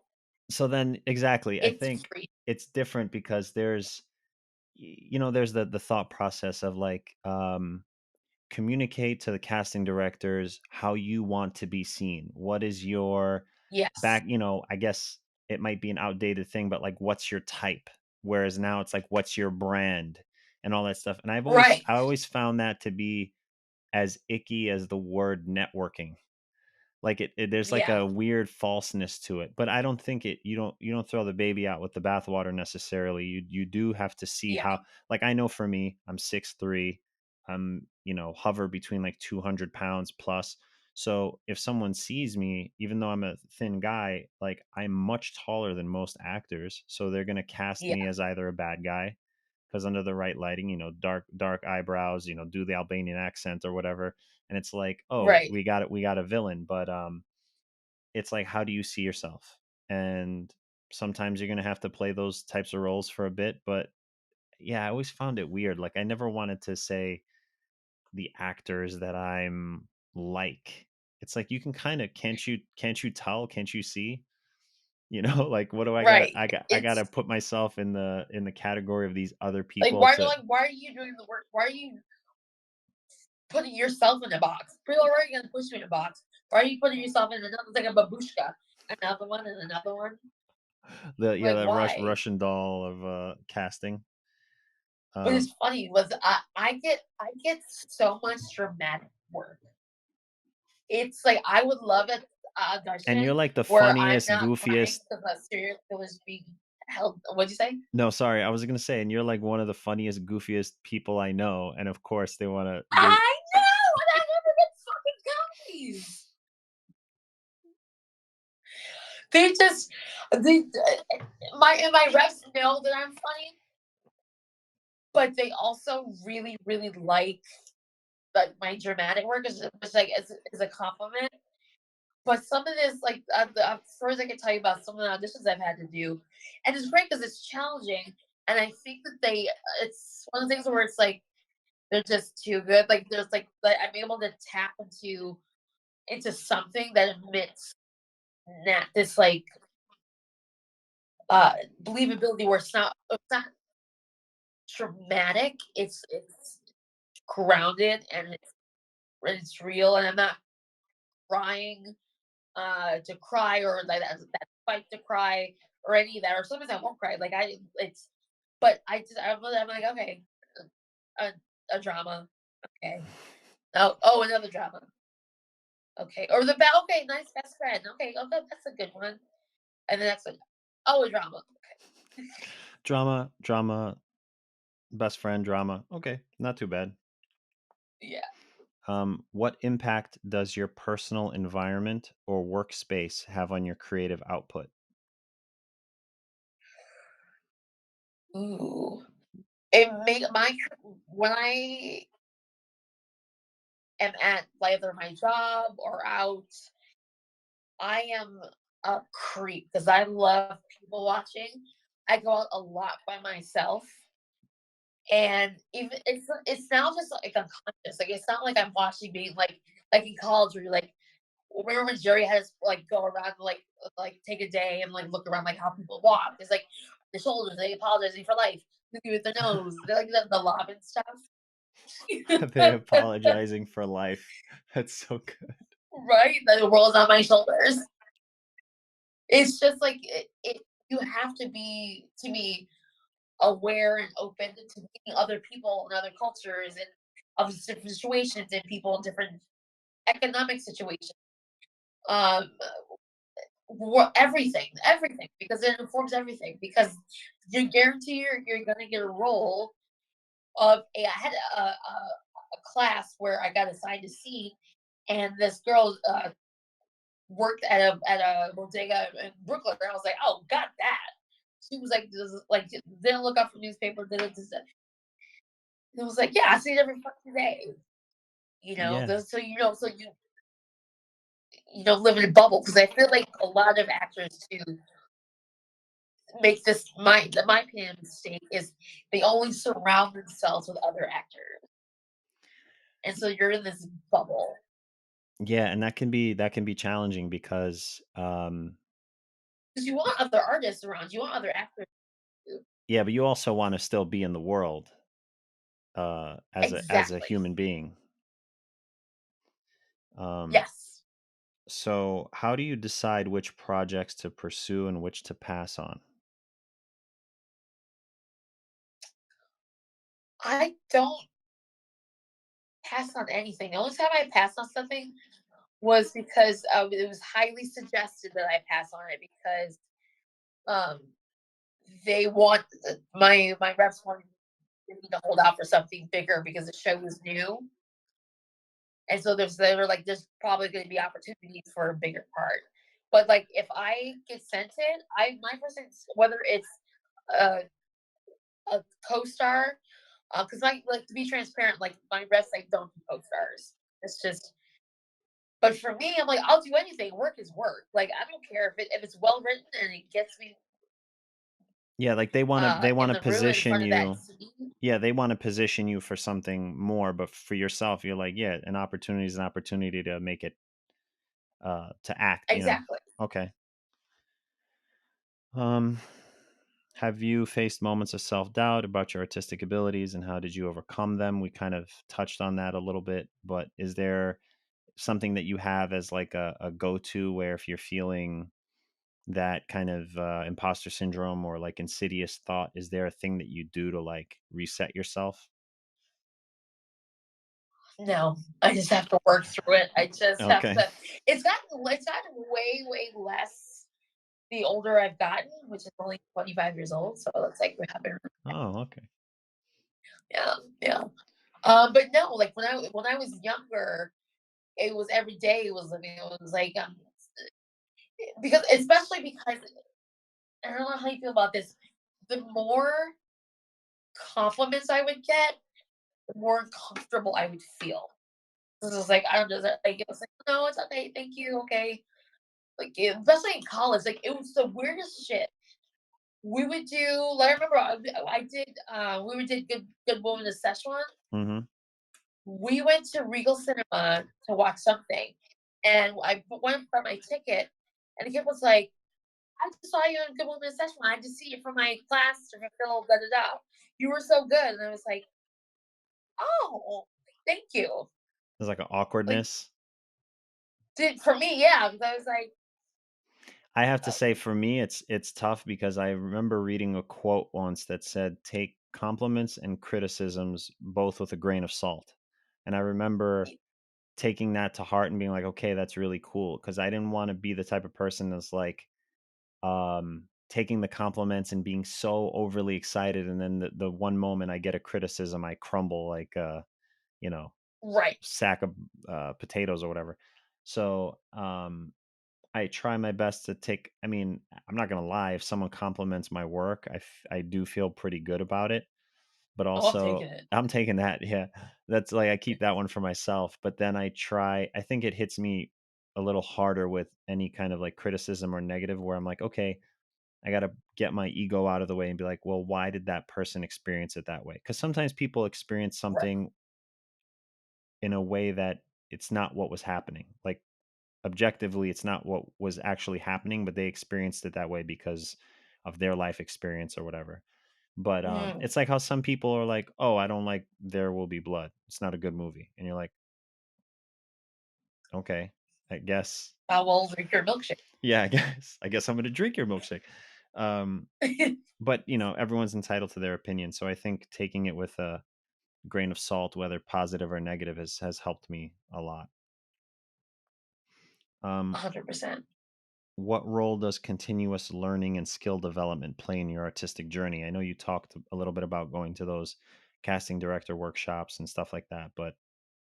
so then exactly, I it's think free. it's different because there's the thought process of like communicate to the casting directors how you want to be seen. What is your Yes. back, I guess it might be an outdated thing, but like what's your type? Whereas now it's like what's your brand and all that stuff. And Right. I always found that to be as icky as the word networking. Like there's like Yeah. a weird falseness to it, but I don't think you don't throw the baby out with the bathwater necessarily. You do have to see Yeah. how. Like I know for me, I'm 6'3", I'm hover between like 200 pounds plus. So if someone sees me, even though I'm a thin guy, like I'm much taller than most actors, so they're gonna cast me Yeah. as either a bad guy because under the right lighting, dark eyebrows, do the Albanian accent or whatever, and it's like, oh, Right. we got a villain, but it's like, how do you see yourself? And sometimes you're gonna have to play those types of roles for a bit, but yeah, I always found it weird. Like I never wanted to say the actors that I'm like. It's like you can kind of can't you tell? Can't you see? Like what do I got? Right. I got It's to put myself in the category of these other like people to. why are you doing the work? Why are you putting yourself in a box? People are already gonna push you in a box. Why are you putting yourself in another like a babushka? Another one and another one? Like The why? Russian doll of casting. What Um is funny was I get so much dramatic work. It's like I would love an and you're audition like the where I'm funniest, not crying goofiest. because a serial killer is being held. What'd you say? No, sorry, I was gonna say, and you're like one of the funniest, goofiest people I know, and of course they want to they. I know, and I never get fucking comedies. They just they my reps know that I'm funny, but they also really really like my dramatic work is which like is a compliment. But some of this, like the stories I can tell you about some of the auditions I've had to do, and it's great because it's challenging. And I think that it's one of the things where it's like they're just too good. Like there's like I'm able to tap into something that emits that this like uh believability where it's not dramatic. It's grounded and it's real, and I'm not trying to cry or like that. fight to cry or any of that, or sometimes I won't cry. Like it's, but I'm like, okay, a, a drama, okay. Oh, another drama, okay. Or okay, nice best friend, okay, that's a good one. And the next one, oh, a drama, Drama, drama, best friend drama. Okay, not too bad. yeah. What impact does your personal environment or workspace have on your creative output? Ooh, it make my when I am at either my job or out, I am a creep because I love people watching. I go out a lot by myself, and even it's now just like unconscious. Like it's not like I'm watching being like in college where you're like, remember when Jerry had us like go around and like take a day and like look around like how people walk. It's like the shoulders, they apologizing for life, with the nose, they like the lob and stuff. They apologizing for life. That's so good. Right? The world's on my shoulders. It's just like you have to be to me aware and open to meeting other people and other cultures and of different situations and people in different economic situations. Um, everything, because it informs everything. Because you guarantee you're gonna get a role of I had a class where I got assigned a scene, and this girl worked at a bodega in Brooklyn. And I was like, oh, got that. She was like, like didn't look up for newspaper. It was like, yeah, I see it every fucking day. Yeah. So you don't live in a bubble because I feel like a lot of actors too make this my opinion mistake is they only surround themselves with other actors, and so you're in this bubble Yeah, and that can be challenging because because you want other artists around, you want other actors too. yeah, but you also want to still be in the world as a Exactly. human being. Um Yes, so how do you decide which projects to pursue and which to pass on? I don't pass on anything. The only time I passed on something was because it was highly suggested that I pass on it because um, they want my reps wanted me to hold out for something bigger because the show was new, and so they were like, "There's probably going to be opportunities for a bigger part." But like, if I get sent it, I my first whether it's a, a co-star, because like to be transparent, like my reps like don't do co-stars. It's just but for me, I'm like, I'll do anything. Work is work. Like I don't care if it's well written and it gets me Yeah, like they want in to the room in position front of that you. scene. Yeah, they want to position you for something more, but for yourself, you're like, yeah, an opportunity is an opportunity to make it to act. Exactly. Okay. Um have you faced moments of self-doubt about your artistic abilities and how did you overcome them? We kind of touched on that a little bit, but is there something that you have as like a go-to where if you're feeling that kind of imposter syndrome or like insidious thought, is there a thing that you do to like reset yourself? No, I just have to work through it. I just have Okay. to. It's gotten way less the older I've gotten, which is only 25 years old. So that's like what happened. Oh, okay. Yeah, yeah. But no, like when I was younger, it was every day. It was like because especially because I don't know how you feel about this. The more compliments I would get, the more uncomfortable I would feel. This was like I don't know, like it was like no, it's okay, thank you, okay. Like especially in college, like it was the weirdest shit. We would do. Like, I remember I did. We did Good Woman of Szechuan. Hmm. We went to Regal Cinema to watch something, and I went for my ticket, and the kid was like, "I just saw you in Good Woman of Szechuan. I just see you from my class to fulfill da da da. You were so good." And I was like, "Oh, thank you." There's like an Like, awkwardness. did for me, yeah. Because I was like, I have to Uh, say for me it's tough because I remember reading a quote once that said take compliments and criticisms both with a grain of salt. And I remember y- taking that to heart and being like, okay, that's really cool. Cause I didn't want to be the type of person that's like taking the compliments and being so overly excited. And then the one moment I get a criticism, I crumble like you know, right. sack of potatoes or whatever. So I try my best to take I mean, I'm not gonna lie, if someone compliments my work, I do feel pretty good about it, but Oh, I'm also taking it. I'm taking that, yeah. That's like I keep that one for myself, but then I think it hits me a little harder with any kind of like criticism or negative where I'm like, okay, I gotta get my ego out of the way and be like, well, why did that person experience it that way? Because sometimes people experience Right. something in a way that it's not what was happening. Like objectively it's not what was actually happening, but they experienced it that way because of their life experience or whatever. But Mm. it's like how some people are like, oh, I don't like There Will Be Blood, it's not a good movie, and you're like, okay, I guess. How well drink your milkshake? Yeah, I guess I'm gonna drink your milkshake. um but everyone's entitled to their opinion, so I think taking it with a grain of salt, whether positive or negative, has helped me a lot. um 100%. What role does continuous learning and skill development play in your artistic journey? I know you talked a little bit about going to those casting director workshops and stuff like that, but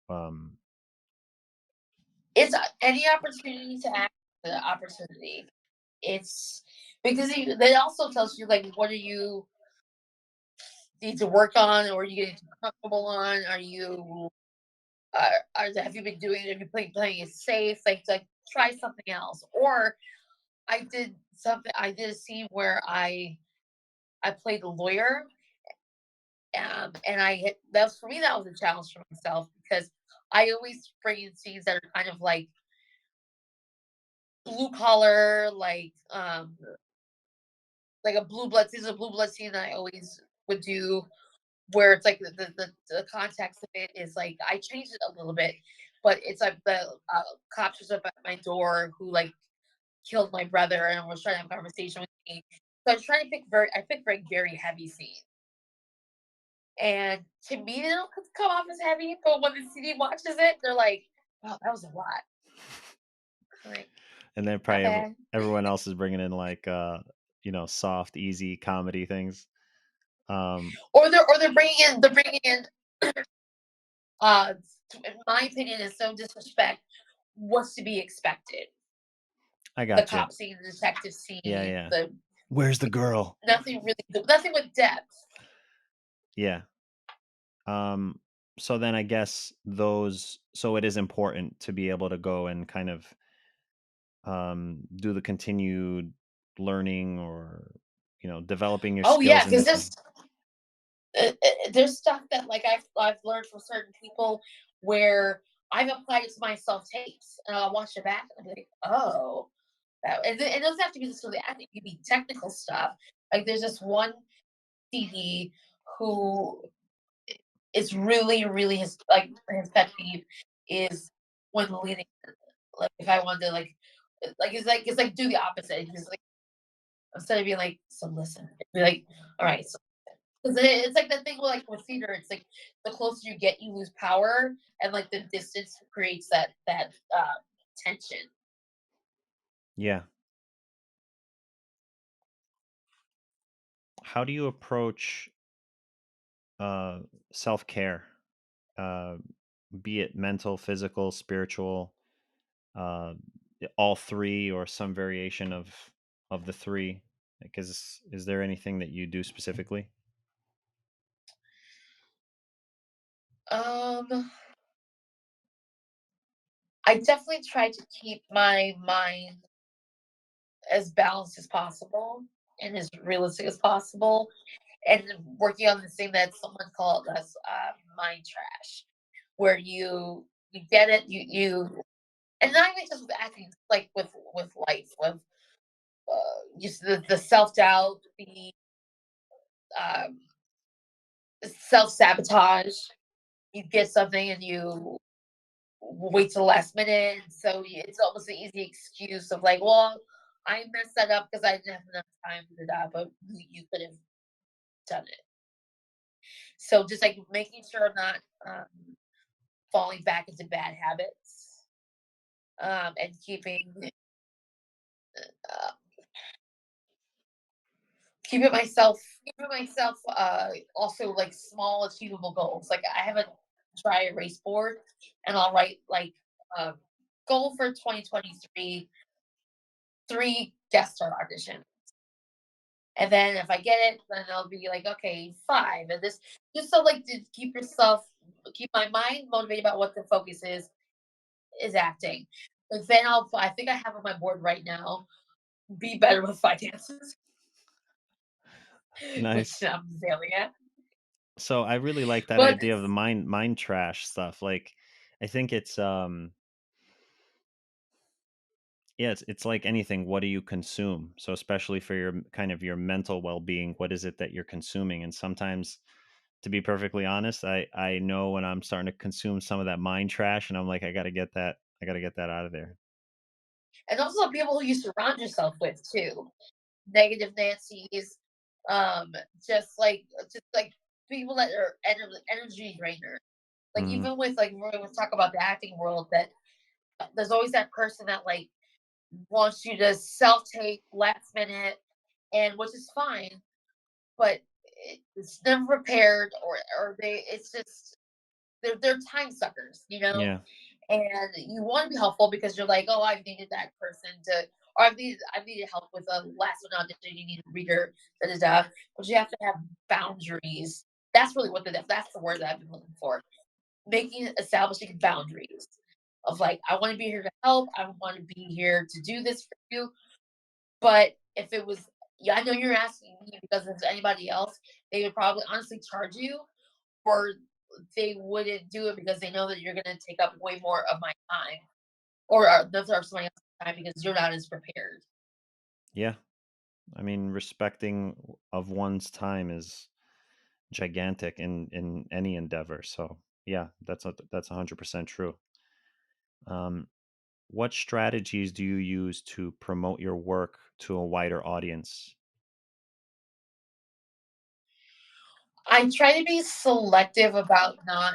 um, It's any opportunity to act the opportunity. It's because that also tells you like what are you need to work on, or are you getting too comfortable on? Are you have you been doing it? Have you playing it safe? Like try something else. Or I did a scene where I played a lawyer, and I hit that was for me that was a challenge for myself because I always bring in scenes that are kind of blue collar, like a blue blood scene. Is a blue blood scene that I always would do where it's like the context of it is like I changed it a little bit, but it's like the cop shows up at my door who like killed my brother and was trying to have a conversation with me. So I was trying to I picked very heavy scenes. And to me, they don't come off as heavy, but when the CD watches it, they're like, "Wow, that was a lot." I'm like, and then not probably bad. everyone else is bringing in like soft, easy comedy things. Or they're bringing in uh in my opinion, is so disrespect what's to be expected. I The got you. cop scene, the detective Yeah, scene, yeah. the Where's the girl? nothing with depth. Yeah. Um, so then I guess so it is important to be able to go and kind of do the continued learning or developing your Oh yeah, skills in because this way. there's stuff that like I've learned from certain people where I've applied it to my self tapes and I'll watch it back and I'll be like, oh, it doesn't have to be necessarily acting; it can be technical stuff. Like there's this one CD who is really his pet peeve is when leading. Like if I wanted to it's like do the opposite. It's like instead of being like, so listen, be like, all right, so 'cause it's like the thing with theater, it's like the closer you get, you lose power, and like the distance creates that tension. Yeah. How do you approach uh, self care, uh, be it mental, physical, spiritual, uh, all three, or some variation of the three? Like, is there anything that you do specifically? Um, I definitely try to keep my mind as balanced as possible and as realistic as possible, and working on this thing that someone called as mind trash, where you get it, and not even just with acting, like with life, with just the self doubt, the um, self sabotage. You get something and you wait till the last minute, so it's almost an easy excuse of like, well, I messed that up because I didn't have enough time to do that, but you could have done it. So just like making sure I'm not falling back into bad habits, and uh, keeping myself also like small achievable goals. Like I have a dry erase board, and I'll write like a goal for 2023, three guest star auditions. And then if I get it, then I'll be like, okay, five. And this just so like to keep my mind motivated about what the focus is acting. But then I think I have on my board right now, be better with finances, which Nice. I'm failing at. So I really like that But idea of the mind trash stuff. Like I think it's yeah, it's like anything, what do you consume? So especially for your kind of your mental well-being, what is it that you're consuming? And sometimes to be perfectly honest, I know when I'm starting to consume some of that mind trash and I'm like I got to get that out of there. and also the people who you surround yourself with too. Negative Nancy's, um, just like people that are energy drainers. Like Mhm. even with like when we talk about the acting world, that there's always that person that like wants you to self tape last minute, and which is fine, but it's never prepared, or they it's just they're time suckers, you know. Yeah. And you want to be helpful because you're like, oh, I've needed that person to, or I've needed help with a last minute audition. You need a reader, da da da. But you have to have boundaries. That's really that's the word that I've been looking for. Establishing boundaries of like, I want to be here to help. I want to be here to do this for you. But if it was, yeah, I know you're asking me because if it's anybody else, they would probably honestly charge you, or they wouldn't do it because they know that you're going to take up way more of my time, or those are somebody else's time because you're not as prepared. Yeah. I mean, respecting of one's time is gigantic in any endeavor. So, yeah, that's 100% true. Um what strategies do you use to promote your work to a wider audience? I try to be selective about not.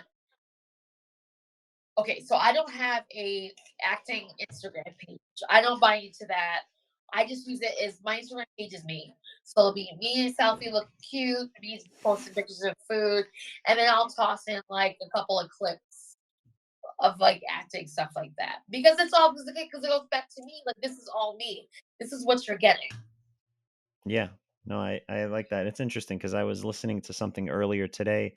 Okay, so I don't have a acting Instagram page. I don't buy into that. I just use it as my Instagram page is me. So it'll be me in a selfie looking cute, me posting pictures of food, and then I'll toss in like a couple of clips of like acting stuff like that. Because it goes back to me. Like this is all me. This is what you're getting. Yeah. No, I like that. It's interesting because I was listening to something earlier today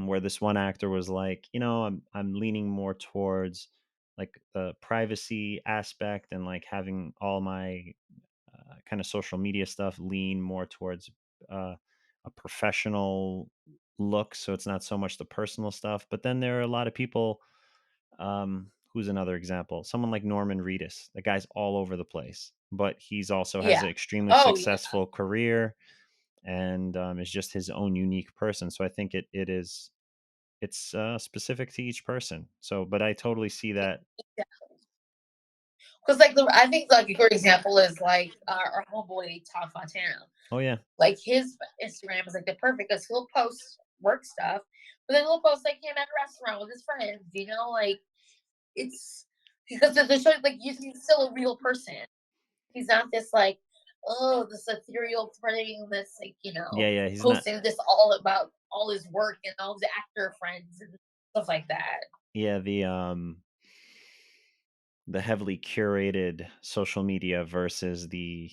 where this one actor was like, I'm leaning more towards like the privacy aspect and like having all my kind of social media stuff lean more towards uh, a professional look. So it's not so much the personal stuff. But then there are a lot of people. Who's another example? Someone like Norman Reedus. The guy's all over the place, but he's also has Yeah. an extremely Oh yeah. successful career and is just his own unique person. So I think it's specific to each person. So, but I totally see that. Because like I think like a good example is like our homeboy Tom Fontana. Oh yeah, Like his Instagram is like the perfect because he'll post work stuff, but then he'll post like him at a restaurant with his friends. You know, like it's because they're showing like he's still a real person. He's not this like, oh, this ethereal thing that's like yeah, yeah. He's not. posting this all about all his work and all his actor friends and stuff like that. Yeah, the heavily curated social media versus the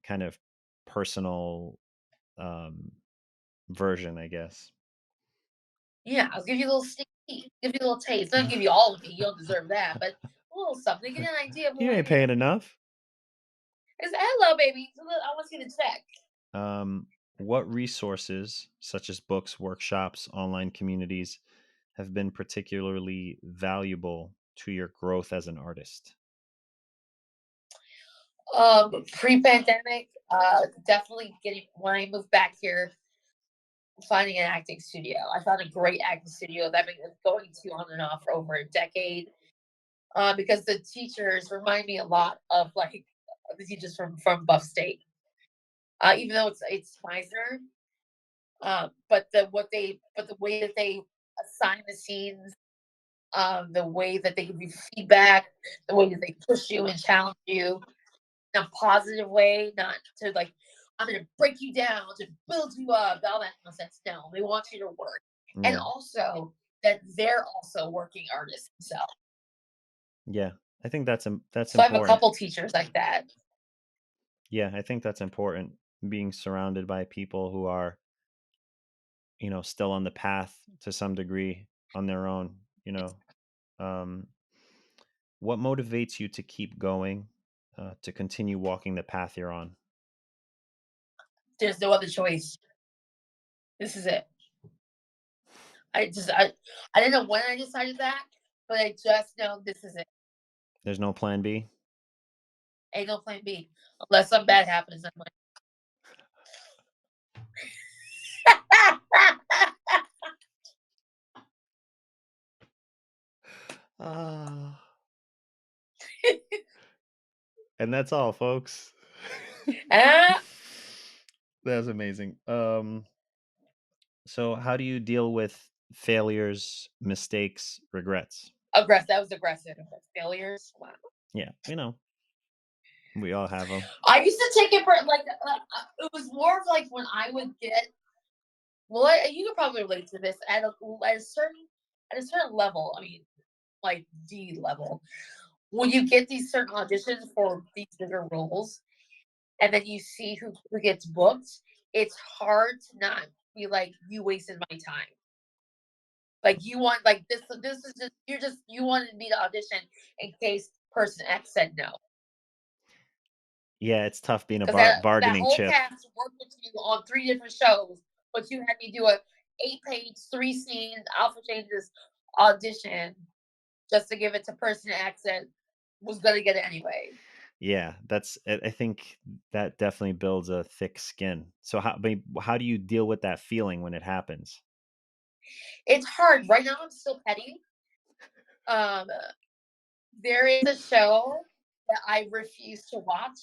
kind of personal um version, I guess. Yeah, I'll give you a little sneak peek, give you a little taste. Not give you all of me, you don't deserve that, but a little something, get an idea of You who I ain't paying am. enough. It's hello, baby. I want you to check. What resources, such as books, workshops, online communities, have been particularly valuable to your growth as an artist? Pre-pandemic, definitely getting when I moved back here, finding an acting studio. I found a great acting studio that I've been going to on and off for over a decade. Because the teachers remind me a lot of like the teachers from Buff State. Even though it's Meisner, but the way that they assign the scenes, the way that they give you feedback, the way that they push you and challenge you in a positive way, not to like, I'm gonna break you down to build you up, all that nonsense. No, they want you to work. And Yeah. also that they're also working artists themselves. Yeah. I think that's So I have a important. couple teachers like that. Yeah, I think that's important, being surrounded by people who are, still on the path to some degree on their own, you know. Um what motivates you to keep going, to continue walking the path you're on? There's no other choice. This is it. I didn't know when I decided that, but I just know this is it. There's no plan B? Ain't no plan B. Unless something bad happens. I'm like, Ah. And that's all, folks. ah, That's amazing. So how do you deal with failures, mistakes, regrets? aggressive. That was aggressive. Failures. Wow. Yeah, we all have them. I used to take it for like it was more of like when I would get. Well, you could probably relate to this at a certain level. I mean, like D level. When you get these certain auditions for these bigger roles, and then you see who gets booked, it's hard to not be like, you wasted my time. Like you want like this is just you wanted me to audition in case person X said no. Yeah, it's tough being a Because that bargaining whole chip. cast worked with you on 3 different shows, but you had me do a 8-page, 3 scene alpha changes audition just to give it to person X that was gonna get it anyway. Yeah, I think that definitely builds a thick skin. So how do you deal with that feeling when it happens? It's hard. Right now I'm still petty. Um there is a show that I refuse to watch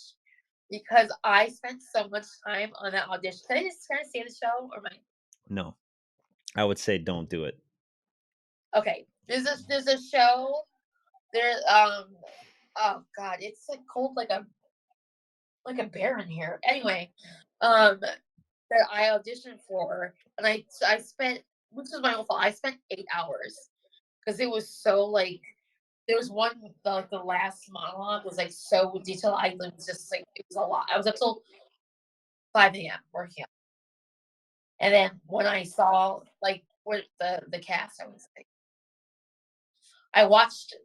because I spent so much time on that audition. Can I just kind of say the show or my No. I would say don't do it. okay. There's a show there oh god, it's like cold like a bear in here. Anyway, that I auditioned for and I spent which is my own fault. I spent 8 hours because it was so like there was one like the last monologue was like so detailed. I was just like it was a lot. I was up till 5 a.m. working. And then when I saw like what the cast, I was like, I watched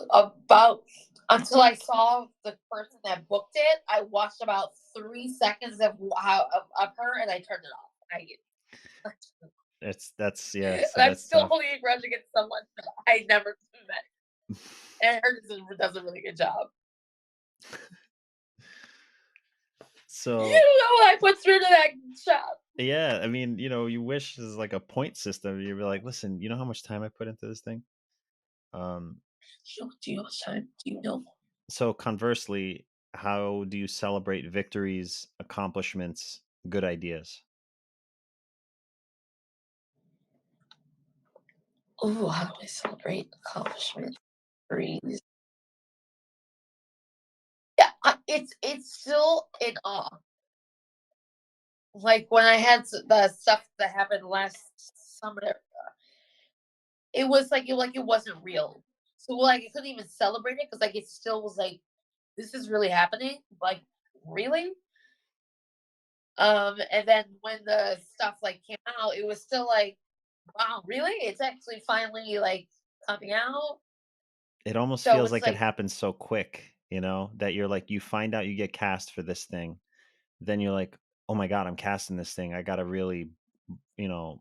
about until I saw the person that booked it. I watched about 3 seconds of her, and I turned it off. That's yeah, so I'm that's still tough. holding a grudge against someone that I never met, and her does a really good job. You So don't know what I put through to that job. yeah, I mean, you wish there's like a point system. You'd be like, listen, you know how much time I put into this thing? Um, Do you know what time? Do you know? so conversely, how do you celebrate victories, accomplishments, good ideas? Oh, how do I celebrate accomplishment? Breeze. Yeah, it's still in awe. Like when I had the stuff that happened last summer, it it wasn't real. So like I couldn't even celebrate it because like it still was like this is really happening. Like really? And then when the stuff like came out, it was still like wow, really? It's actually finally like coming out. It almost So feels it's like it like happens so quick, that you're like, you find out you get cast for this thing. Then you're like, oh my God, I'm casting this thing. I got to really,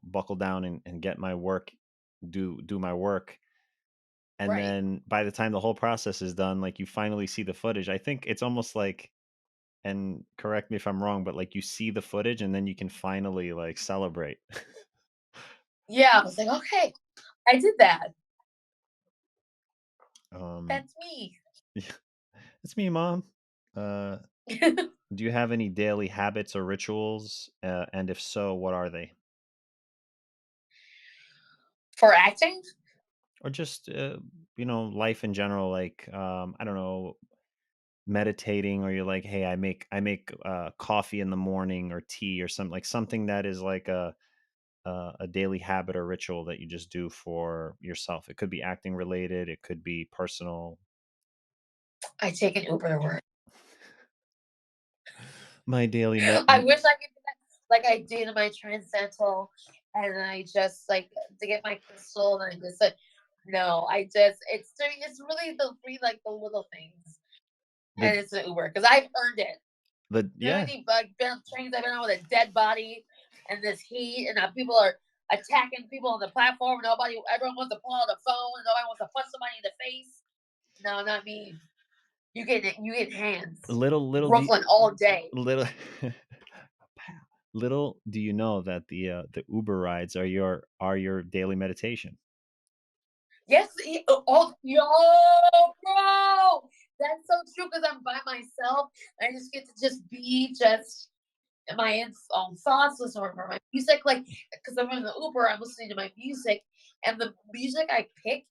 buckle down and get my work, do my work. And right. then by the time the whole process is done, like you finally see the footage. I think it's almost like, and correct me if I'm wrong, but like you see the footage and then you can finally like celebrate. Yeah, I was like, okay, I did that. um, That's me. It's me, Mom. Uh, do you have any daily habits or rituals? And if so, what are they? For acting? Or just, life in general, like, I don't know, meditating, or you're like, hey, I make coffee in the morning or tea or something, like something that is like a daily habit or ritual that you just do for yourself. It could be acting related, it could be personal. I take an Uber to work. My daily I wish I could do that like I did in my transcendental, and I just, like, to get my crystal, and I just said, "No," it's really like, the little things, the and it's an Uber because 'cause I've earned it. the You know how yeah many, like, been trains I've been on with a dead body and this heat, and people are attacking people on the platform, and everyone wants to pull out a phone, and nobody wants to punch somebody in the face? No, not me. You get hands. little do Brooklyn all day. little little do you know that the Uber rides are your daily meditation. Yes, yo, bro! That's so true because 'cause I'm by myself, I just get to just be just in my own thoughts, listen to my music, like, because 'cause I'm in the Uber, I'm listening to my music, and the music I pick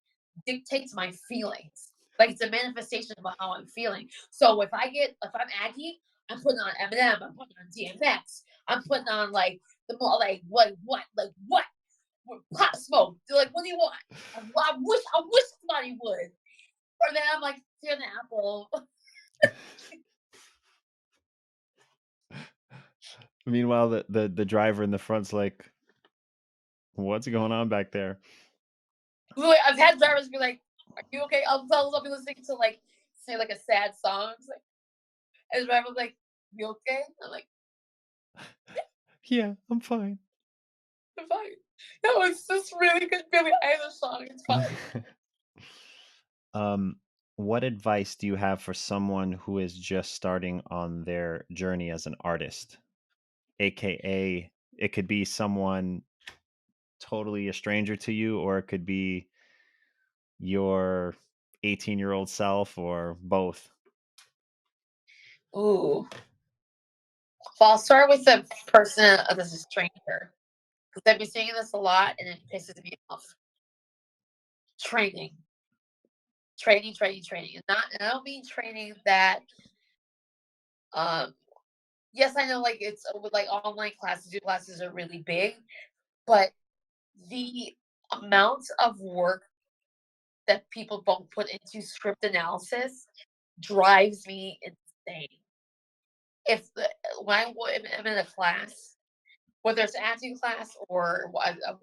dictates my feelings. Like, it's a manifestation of how I'm feeling. So if I'm Aggie, I'm putting on Eminem, I'm putting on DMX, I'm putting on, like, the more like, what? Like, what? Pop Smoke. They're like, "What do you want?" I wish somebody would. Or then I'm like, "Tear the apple." Meanwhile, the driver in the front's like, what's going on back there? Like, I've had drivers be like, "Are you okay?" I'll be listening to, like, say, like, a sad song. It's like, and the driver's like, "You okay?" I'm like, Yeah, I'm fine. "I'm fine." No, it's just really good. Billie Eilish song. It's fine. um, what advice do you have for someone who is just starting on their journey as an artist? AKA, it could be someone totally a stranger to you, or it could be your 18-year-old self, or both. Ooh. Well, I'll start with the person that's a stranger because I've been saying this a lot, and it pisses me off. Training, training, and I don't mean training that. Um, yes, I know, like, it's with, like, online classes, your classes are really big, but the amount of work that people don't put into script analysis drives me insane. If the when I'm in a class, whether it's acting class or a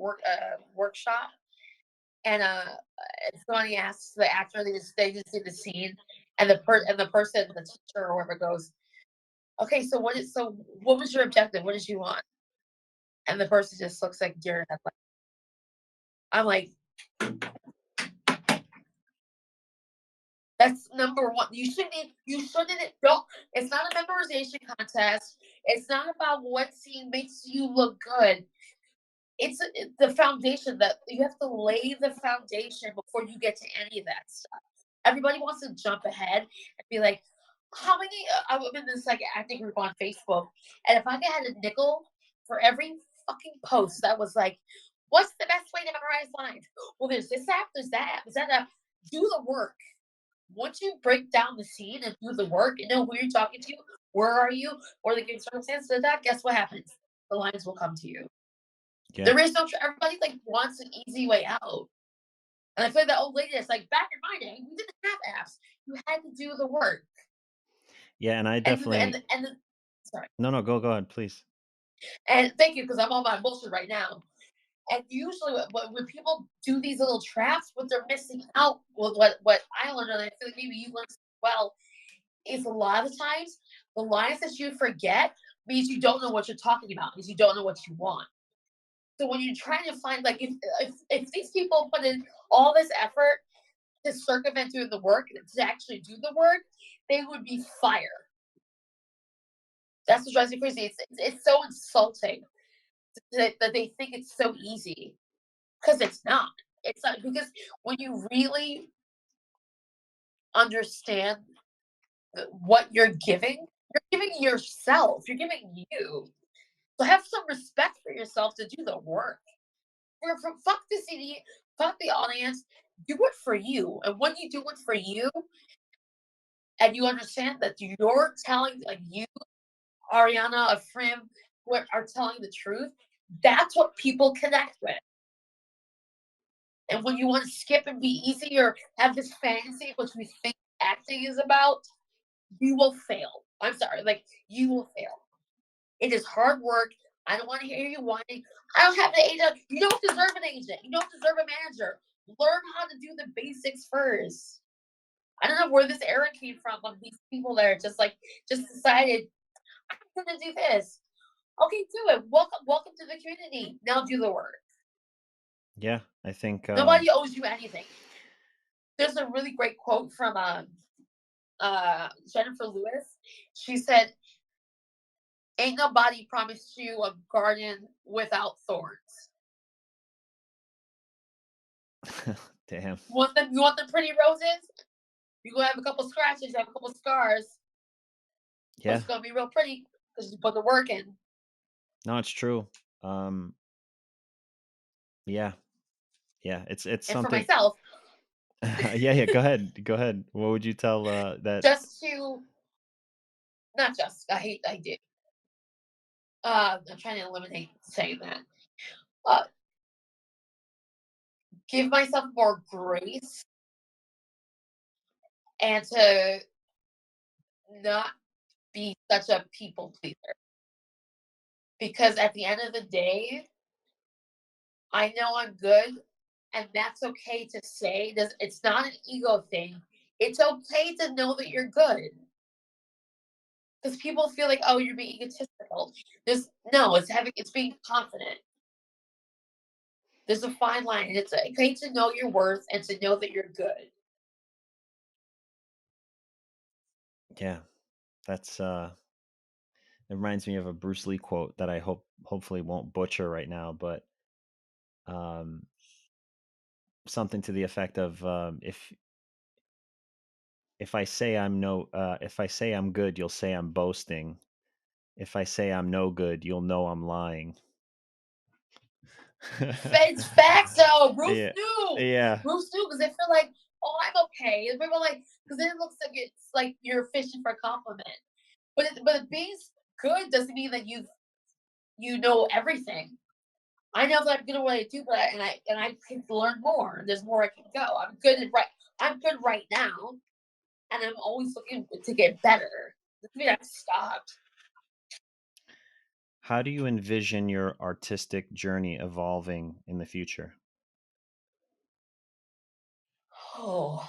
workshop, and if somebody asks the actor, they just see the scene, and the person, the teacher or whoever goes, "Okay, so what was your objective? What did you want?" And the person just looks like deer in headlights. I'm like, that's number one. You shouldn't don't it's not a memorization contest. It's not about what scene makes you look good. It's the foundation that you have to lay the foundation before you get to any of that stuff. Everybody wants to jump ahead and be like, how many I'm in this, like, acting group on Facebook, and if I had a nickel for every fucking post that was like, what's the best way to memorize lines? Well, there's this app, there's that app, there's that app. Do the work. Once you break down the scene and do the work and know who you're talking to, where are you, or the given circumstances of that, guess what happens? The lines will come to you. Yeah. There is no everybody, like, wants an easy way out. And I feel like that old lady that's like, back in my day, we didn't have apps. You had to do the work. Yeah, and I And the, and definitely the, and the, sorry. no, no, go ahead, please. And thank you, because I'm on my bullshit right now. And usually, when people do these little traps, what they're missing out with what I learned, and I feel like maybe you learned as well, is a lot of times the lines that you forget means you don't know what you're talking about, means you don't know what you want. So when you're trying to find, like, if these people put in all this effort to circumvent doing the work, to actually do the work, they would be fire. That's what drives me crazy. It's so insulting that they think it's so easy because it's not. It's not because when you really understand what you're giving yourself, you're giving you. So have some respect for yourself to do the work. Fuck the CD, fuck the audience. Do it for you. And when you do it for you, and you understand that you're telling, like you, Ariana, a friend, are telling the truth, that's what people connect with. And when you want to skip and be easy or have this fantasy, which we think acting is about, you will fail. I'm sorry, like you will fail. It is hard work. I don't want to hear you whining. I don't have an agent. You don't deserve an agent. You don't deserve a manager. Learn how to do the basics first. I don't know where this era came from of these people that are just decided I'm gonna do this. Okay, do it. Welcome to the community. Now do the work. Yeah, I think Nobody owes you anything. There's a really great quote from Jennifer Lewis. She said, "Ain't nobody promised you a garden without thorns. damn. You want the pretty roses? You're gonna have a couple scratches, have a couple scars, but Yeah. it's gonna be real pretty because you put the work in." No, it's true. Um yeah. Yeah, it's And for something. myself, Yeah, yeah, go ahead. Go ahead. What would you tell that just to not just I do. I'm trying to eliminate saying that. Uh, give myself more grace and to not be such a people pleaser. Because at the end of the day, I know I'm good, and that's okay to say. It's not an ego thing. It's okay to know that you're good. Because people feel like, oh, you're being egotistical. There's no, it's being confident. There's a fine line, and it's okay to know your worth and to know that you're good. yeah, that's it reminds me of a Bruce Lee quote that I hopefully won't butcher right now, but um something to the effect of if I say I'm no if I say I'm good, you'll say I'm boasting. If I say I'm no good, you'll know I'm lying. It's facts though. Bruce Yeah. knew. Yeah. Bruce knew because they feel like, oh, I'm okay. And people like, because then it looks like it's like you're fishing for a compliment. But being good doesn't mean that you know everything. I know that I'm good at what I do, but I can learn more. There's more I can go. I'm good right now, and I'm always looking to get better. Doesn't mean I've stopped. How do you envision your artistic journey evolving in the future? Oh,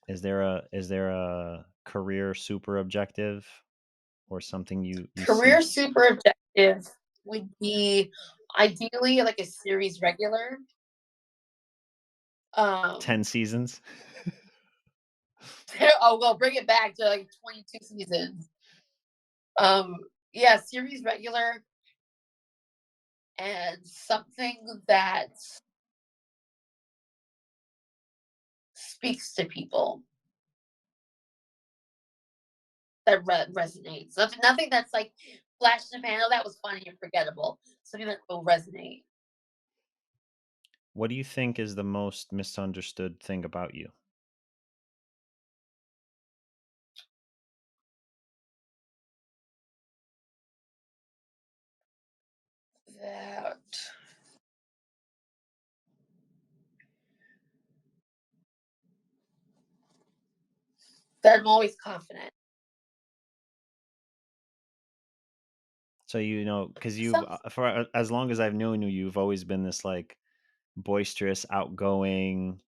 Is there a career super objective or something you career see super objective would be ideally like a series regular. 10 Um, seasons? oh well, bring it back to like 22 seasons. Um, yeah, series regular and something that speaks to people that resonates. Nothing that's like flash in the pan. Oh, that was funny and forgettable. Something that will resonate. What do you think is the most misunderstood thing about you? That that I'm always confident. So because you've Some for as long as I've known you, you've always been this like boisterous, outgoing,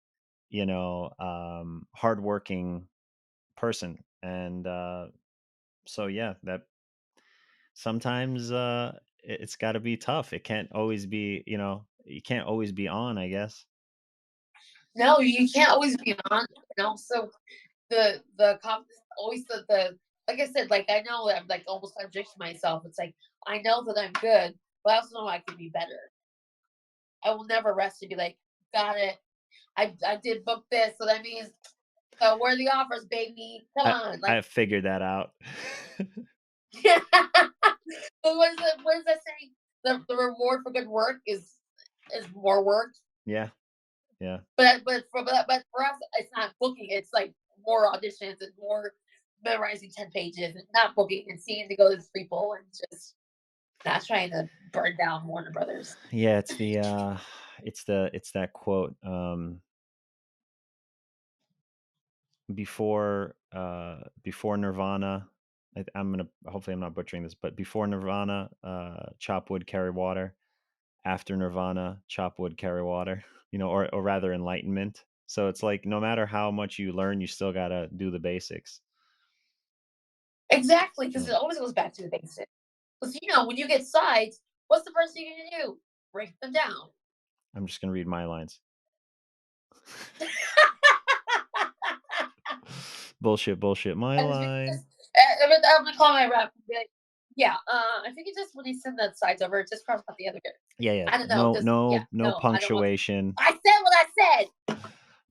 hardworking person, and so yeah, that sometimes it's got to be tough. It can't always be, you can't always be on, I guess. no, you can't always be on. And also the confidence, always the like I said, like I know that I'm like almost contradicting myself. It's like I know that I'm good, but I also know I can be better. I will never rest and be like, got it. I did book this, so that means So where are the offers, baby? Come I on, I like figured that out. but what is that saying? The reward for good work is more work. Yeah, yeah. But for us, it's not booking. It's like more auditions and more memorizing 10 pages, and not booking and seeing to go to people and just not trying to burn down Warner Brothers. Yeah, it's that quote, before Nirvana, I'm gonna hopefully I'm not butchering this, but before Nirvana, chop wood, carry water. After Nirvana, chop wood, carry water. Or rather enlightenment. So it's like no matter how much you learn, you still gotta do the basics. Exactly, because Yeah. it always goes back to the basics. Because when you get sides, what's the first thing you're gonna do? Break them down. I'm just gonna read my lines. Bullshit, bullshit, my And if you line. just, I'm gonna call my rep and be like, yeah, I think you just when you send the sides over, just cross out the other good. Yeah, yeah. I don't know, No, just yeah, no no, I don't want. punctuation. I said what I said.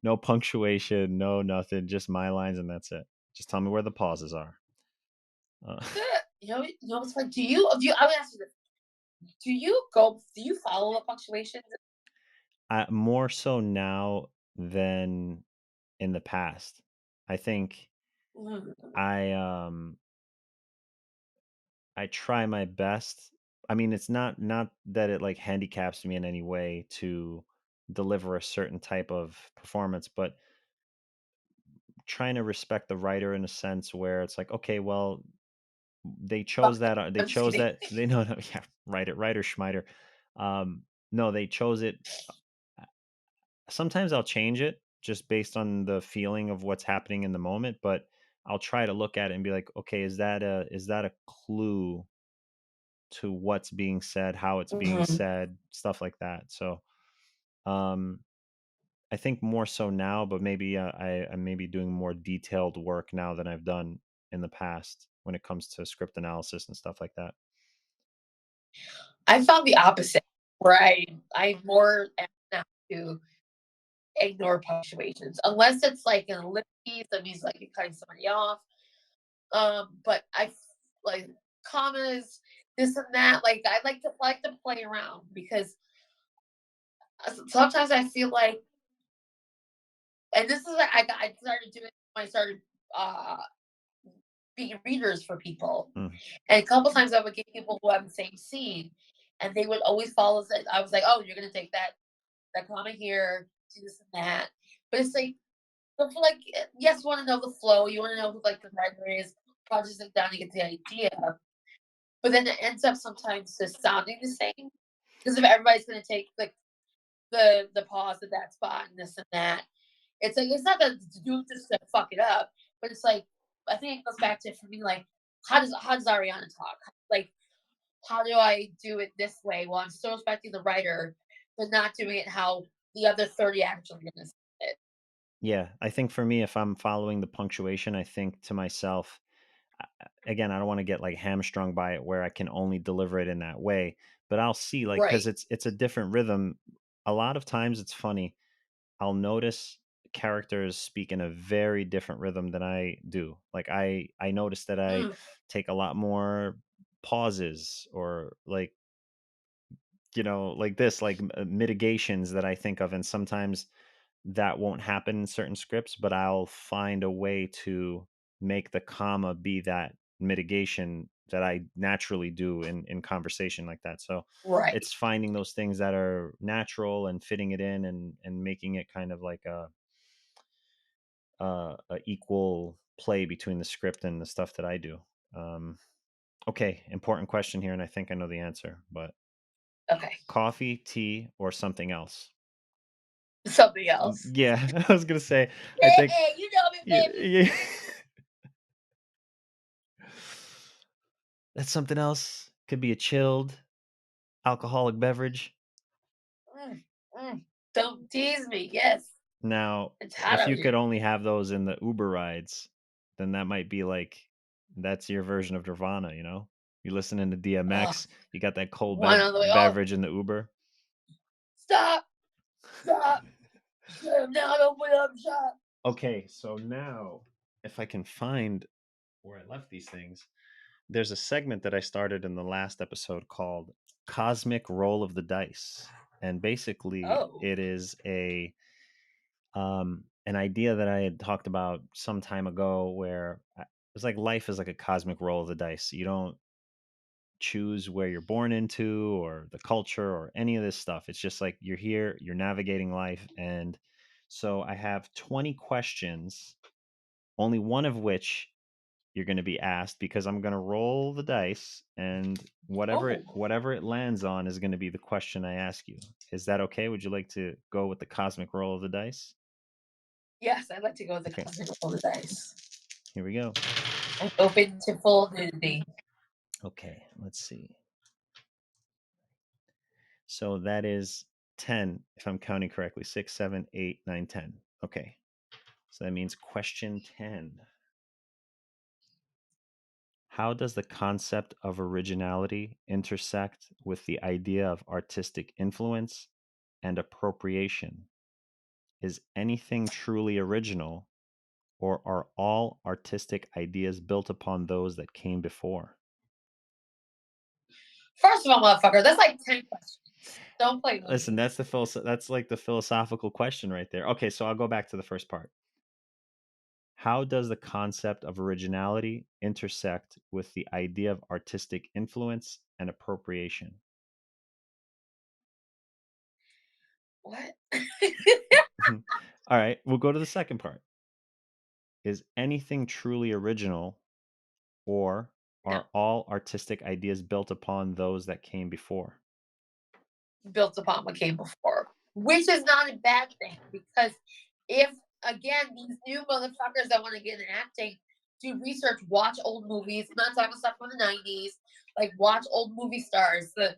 No punctuation, no nothing, just my lines and that's it. Just tell me where the pauses are. Uh, What's like? Do you? I would ask you this. Do you follow the punctuations? more so now than in the past. I think Mm, I um I try my best. I mean, it's not that it like handicaps me in any way to deliver a certain type of performance, but trying to respect the writer in a sense where it's like, okay, well, fuck them. they I'm just chose kidding. that they know, no, yeah, writer Schmeider. No, they chose it. Sometimes I'll change it just based on the feeling of what's happening in the moment, but I'll try to look at it and be like, okay, is that a clue to what's being said, how it's being Mhm. said, stuff like that. So, um, I think more so now, but maybe I'm maybe doing more detailed work now than I've done in the past when it comes to script analysis and stuff like that. I found the opposite, where I more apt now to ignore punctuations unless it's like an ellipses that means like you're cutting somebody off. But like commas, this and that. Like I like to play around because sometimes I feel like, and this is what I started doing when I started uh being readers for people. Mm. And a couple times I would get people who have the same scene, and they would always follow. I was like, oh, you're gonna take that comment here, do this and that. But it's like yes, you want to know the flow, you want to know who like the writer is, projects it down, you get the idea. But then it ends up sometimes just sounding the same because if everybody's gonna take like the pause at that spot and this and that, it's like it's not that to do this to fuck it up, but it's like I think it goes back to for me like how does Ariana talk? Like how do I do it this way while I'm still respecting the writer, but not doing it how the other 30 actually gonna say it? Yeah, I think for me, if I'm following the punctuation, I think to myself, again, I don't want to get like hamstrung by it where I can only deliver it in that way, but I'll see like because Right. it's a different rhythm. A lot of times it's funny. I'll notice characters speak in a very different rhythm than I do. Like I notice that I Mm, take a lot more pauses or like like this like mitigations that I think of, and sometimes that won't happen in certain scripts, but I'll find a way to make the comma be that mitigation that I naturally do in conversation like that. So right. it's finding those things that are natural and fitting it in and making it kind of like a equal play between the script and the stuff that I do. Um, okay, important question here, and I think I know the answer, but Okay. coffee, tea, or something else? Something else. Yeah, I was gonna say, I Hey, think, hey, you know me, yeah, baby. yeah. That's something else. Could be a chilled alcoholic beverage. Mm, don't tease me. Yes, Now, it's hot if out you could here. only have those in the Uber rides, then that might be like that's your version of Nirvana, you know? You listening to Oh, DMX, you got that cold one on the way. Oh, beverage in the Uber. stop, stop. Shut him down. Open up shop. Okay, so now if I can find where I left these things, there's a segment that I started in the last episode called Cosmic Roll of the Dice. And basically Oh, it is an idea that I had talked about some time ago where it's like life is like a cosmic roll of the dice. You don't choose where you're born into or the culture or any of this stuff. It's just like you're here, you're navigating life. And so I have 20 questions, only one of which you're going to be asked because I'm going to roll the dice and oh, whatever it lands on is going to be the question I ask you. Is that okay? Would you like to go with the cosmic roll of the dice? yes, I'd like to go with the Okay, cosmic roll of the dice. here we go. I'm open to full nudity. Okay, let's see. So that is 10, if I'm counting correctly. 6, 7, 8, 9, 10. Okay. So that means question 10. How does the concept of originality intersect with the idea of artistic influence and appropriation? Is anything truly original, or are all artistic ideas built upon those that came before? First of all, motherfucker, that's like 10 questions. Don't play with Listen, me. that's like the philosophical question right there. Okay, so I'll go back to the first part. How does the concept of originality intersect with the idea of artistic influence and appropriation? What? All right, we'll go to the second part. Is anything truly original, or No, are all artistic ideas built upon those that came before? built upon what came before, which is not a bad thing because if, again, these new motherfuckers that want to get in acting do research, watch old movies. I'm not talking stuff from the '90s. Like watch old movie stars, and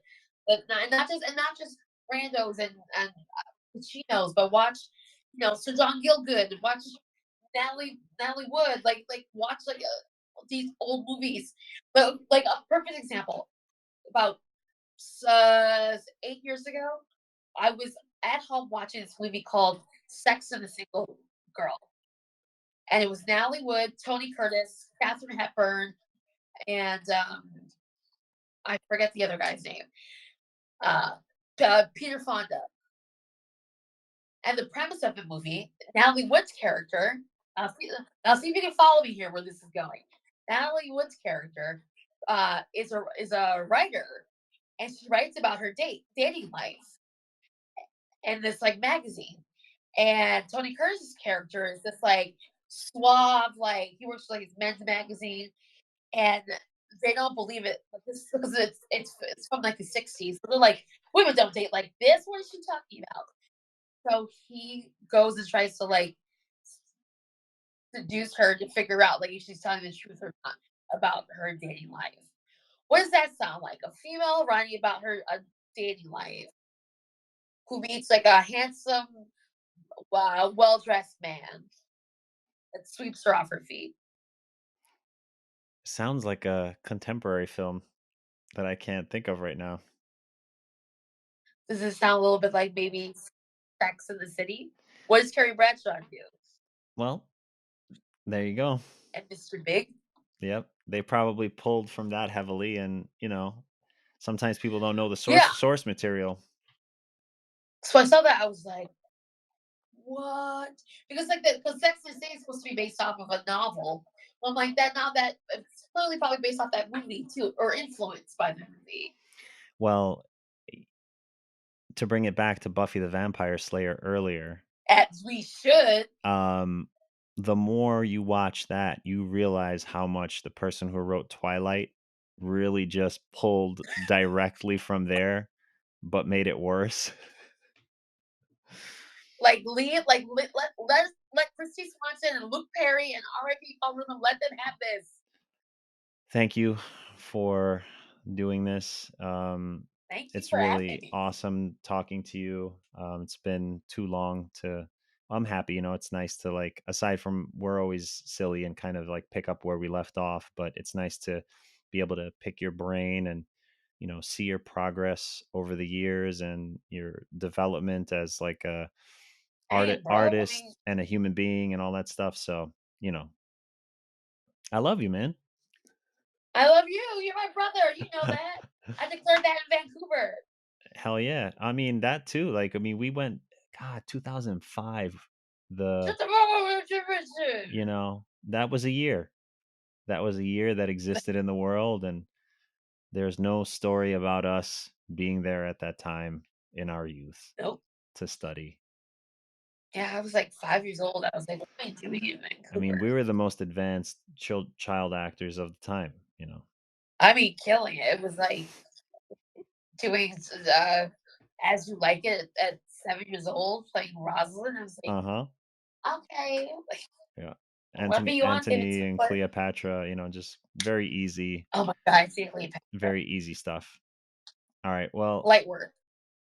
not just randos and Pacinos, but watch, Sir John Gielgud, watch Natalie Wood, like watch these old movies. But like a perfect example, about 8 years ago, I was at home watching this movie called Sex and a Single Girl. And it was Natalie Wood, Tony Curtis, Katherine Hepburn, and I forget the other guy's name. Uh, Peter Fonda. And the premise of the movie, Natalie Wood's character, I'll see if you can follow me here where this is going. Natalie Wood's character is a writer, and she writes about her dating life in this like magazine. And Tony Curtis's character is this like suave, like he works for like his men's magazine, and they don't believe it. Like this because it's from like the '60s. They're like, women don't date like this. What is she talking about? So he goes and tries to like seduce her to figure out like if she's telling the truth or not about her dating life. What does that sound like? A female writing about her dating life who meets like a handsome, well dressed man that sweeps her off her feet. Sounds like a contemporary film that I can't think of right now. Does this sound a little bit like maybe Sex in the City? What does Carrie Bradshaw do? Well, there you go. And Mr. Big? Yep. They probably pulled from that heavily, and sometimes people don't know the Yeah. source material. So I saw that. I was like, what? Because because Sex and the City is supposed to be based off of a novel. Well, I'm like that. Now that it's clearly probably based off that movie too, or influenced by the movie. Well, to bring it back to Buffy the Vampire Slayer earlier, As we should. um, the more you watch that, you realize how much the person who wrote Twilight really just pulled directly from there, but made it worse. Like leave, like let Christy Swanson and Luke Perry and R.I.P. Paul Newman let them have this. Thank you for doing this. Thank you It's for having really me. awesome talking to you. It's been too long to. I'm happy, it's nice to like, aside from we're always silly and kind of like pick up where we left off, but it's nice to be able to pick your brain and, see your progress over the years and your development as like Hey, bro. I mean, artist and a human being and all that stuff. So, you know, I love you, man. I love you. You're my brother. You know that. I declared that in Vancouver. Hell yeah. I mean, that too. Like, I mean, we went, God, 2005. The, Shut the fuck you know, that was a year. That was a year that up. existed in the world. And there's no story about us being there at that time in our youth Nope. to study. Yeah, I was like 5 years old. I was like, what am I doing in I mean, Vancouver? we were the most advanced child actors of the time, you know. I mean, killing it. It was like doing As You Like It at 7 years old, playing Rosalind. I was like, Uh-huh. okay, like, Yeah. whatever you want, give it Anthony to and her. Cleopatra, you know, just very easy, Oh my God, I see Cleopatra. very easy stuff. All right. Well, Light work.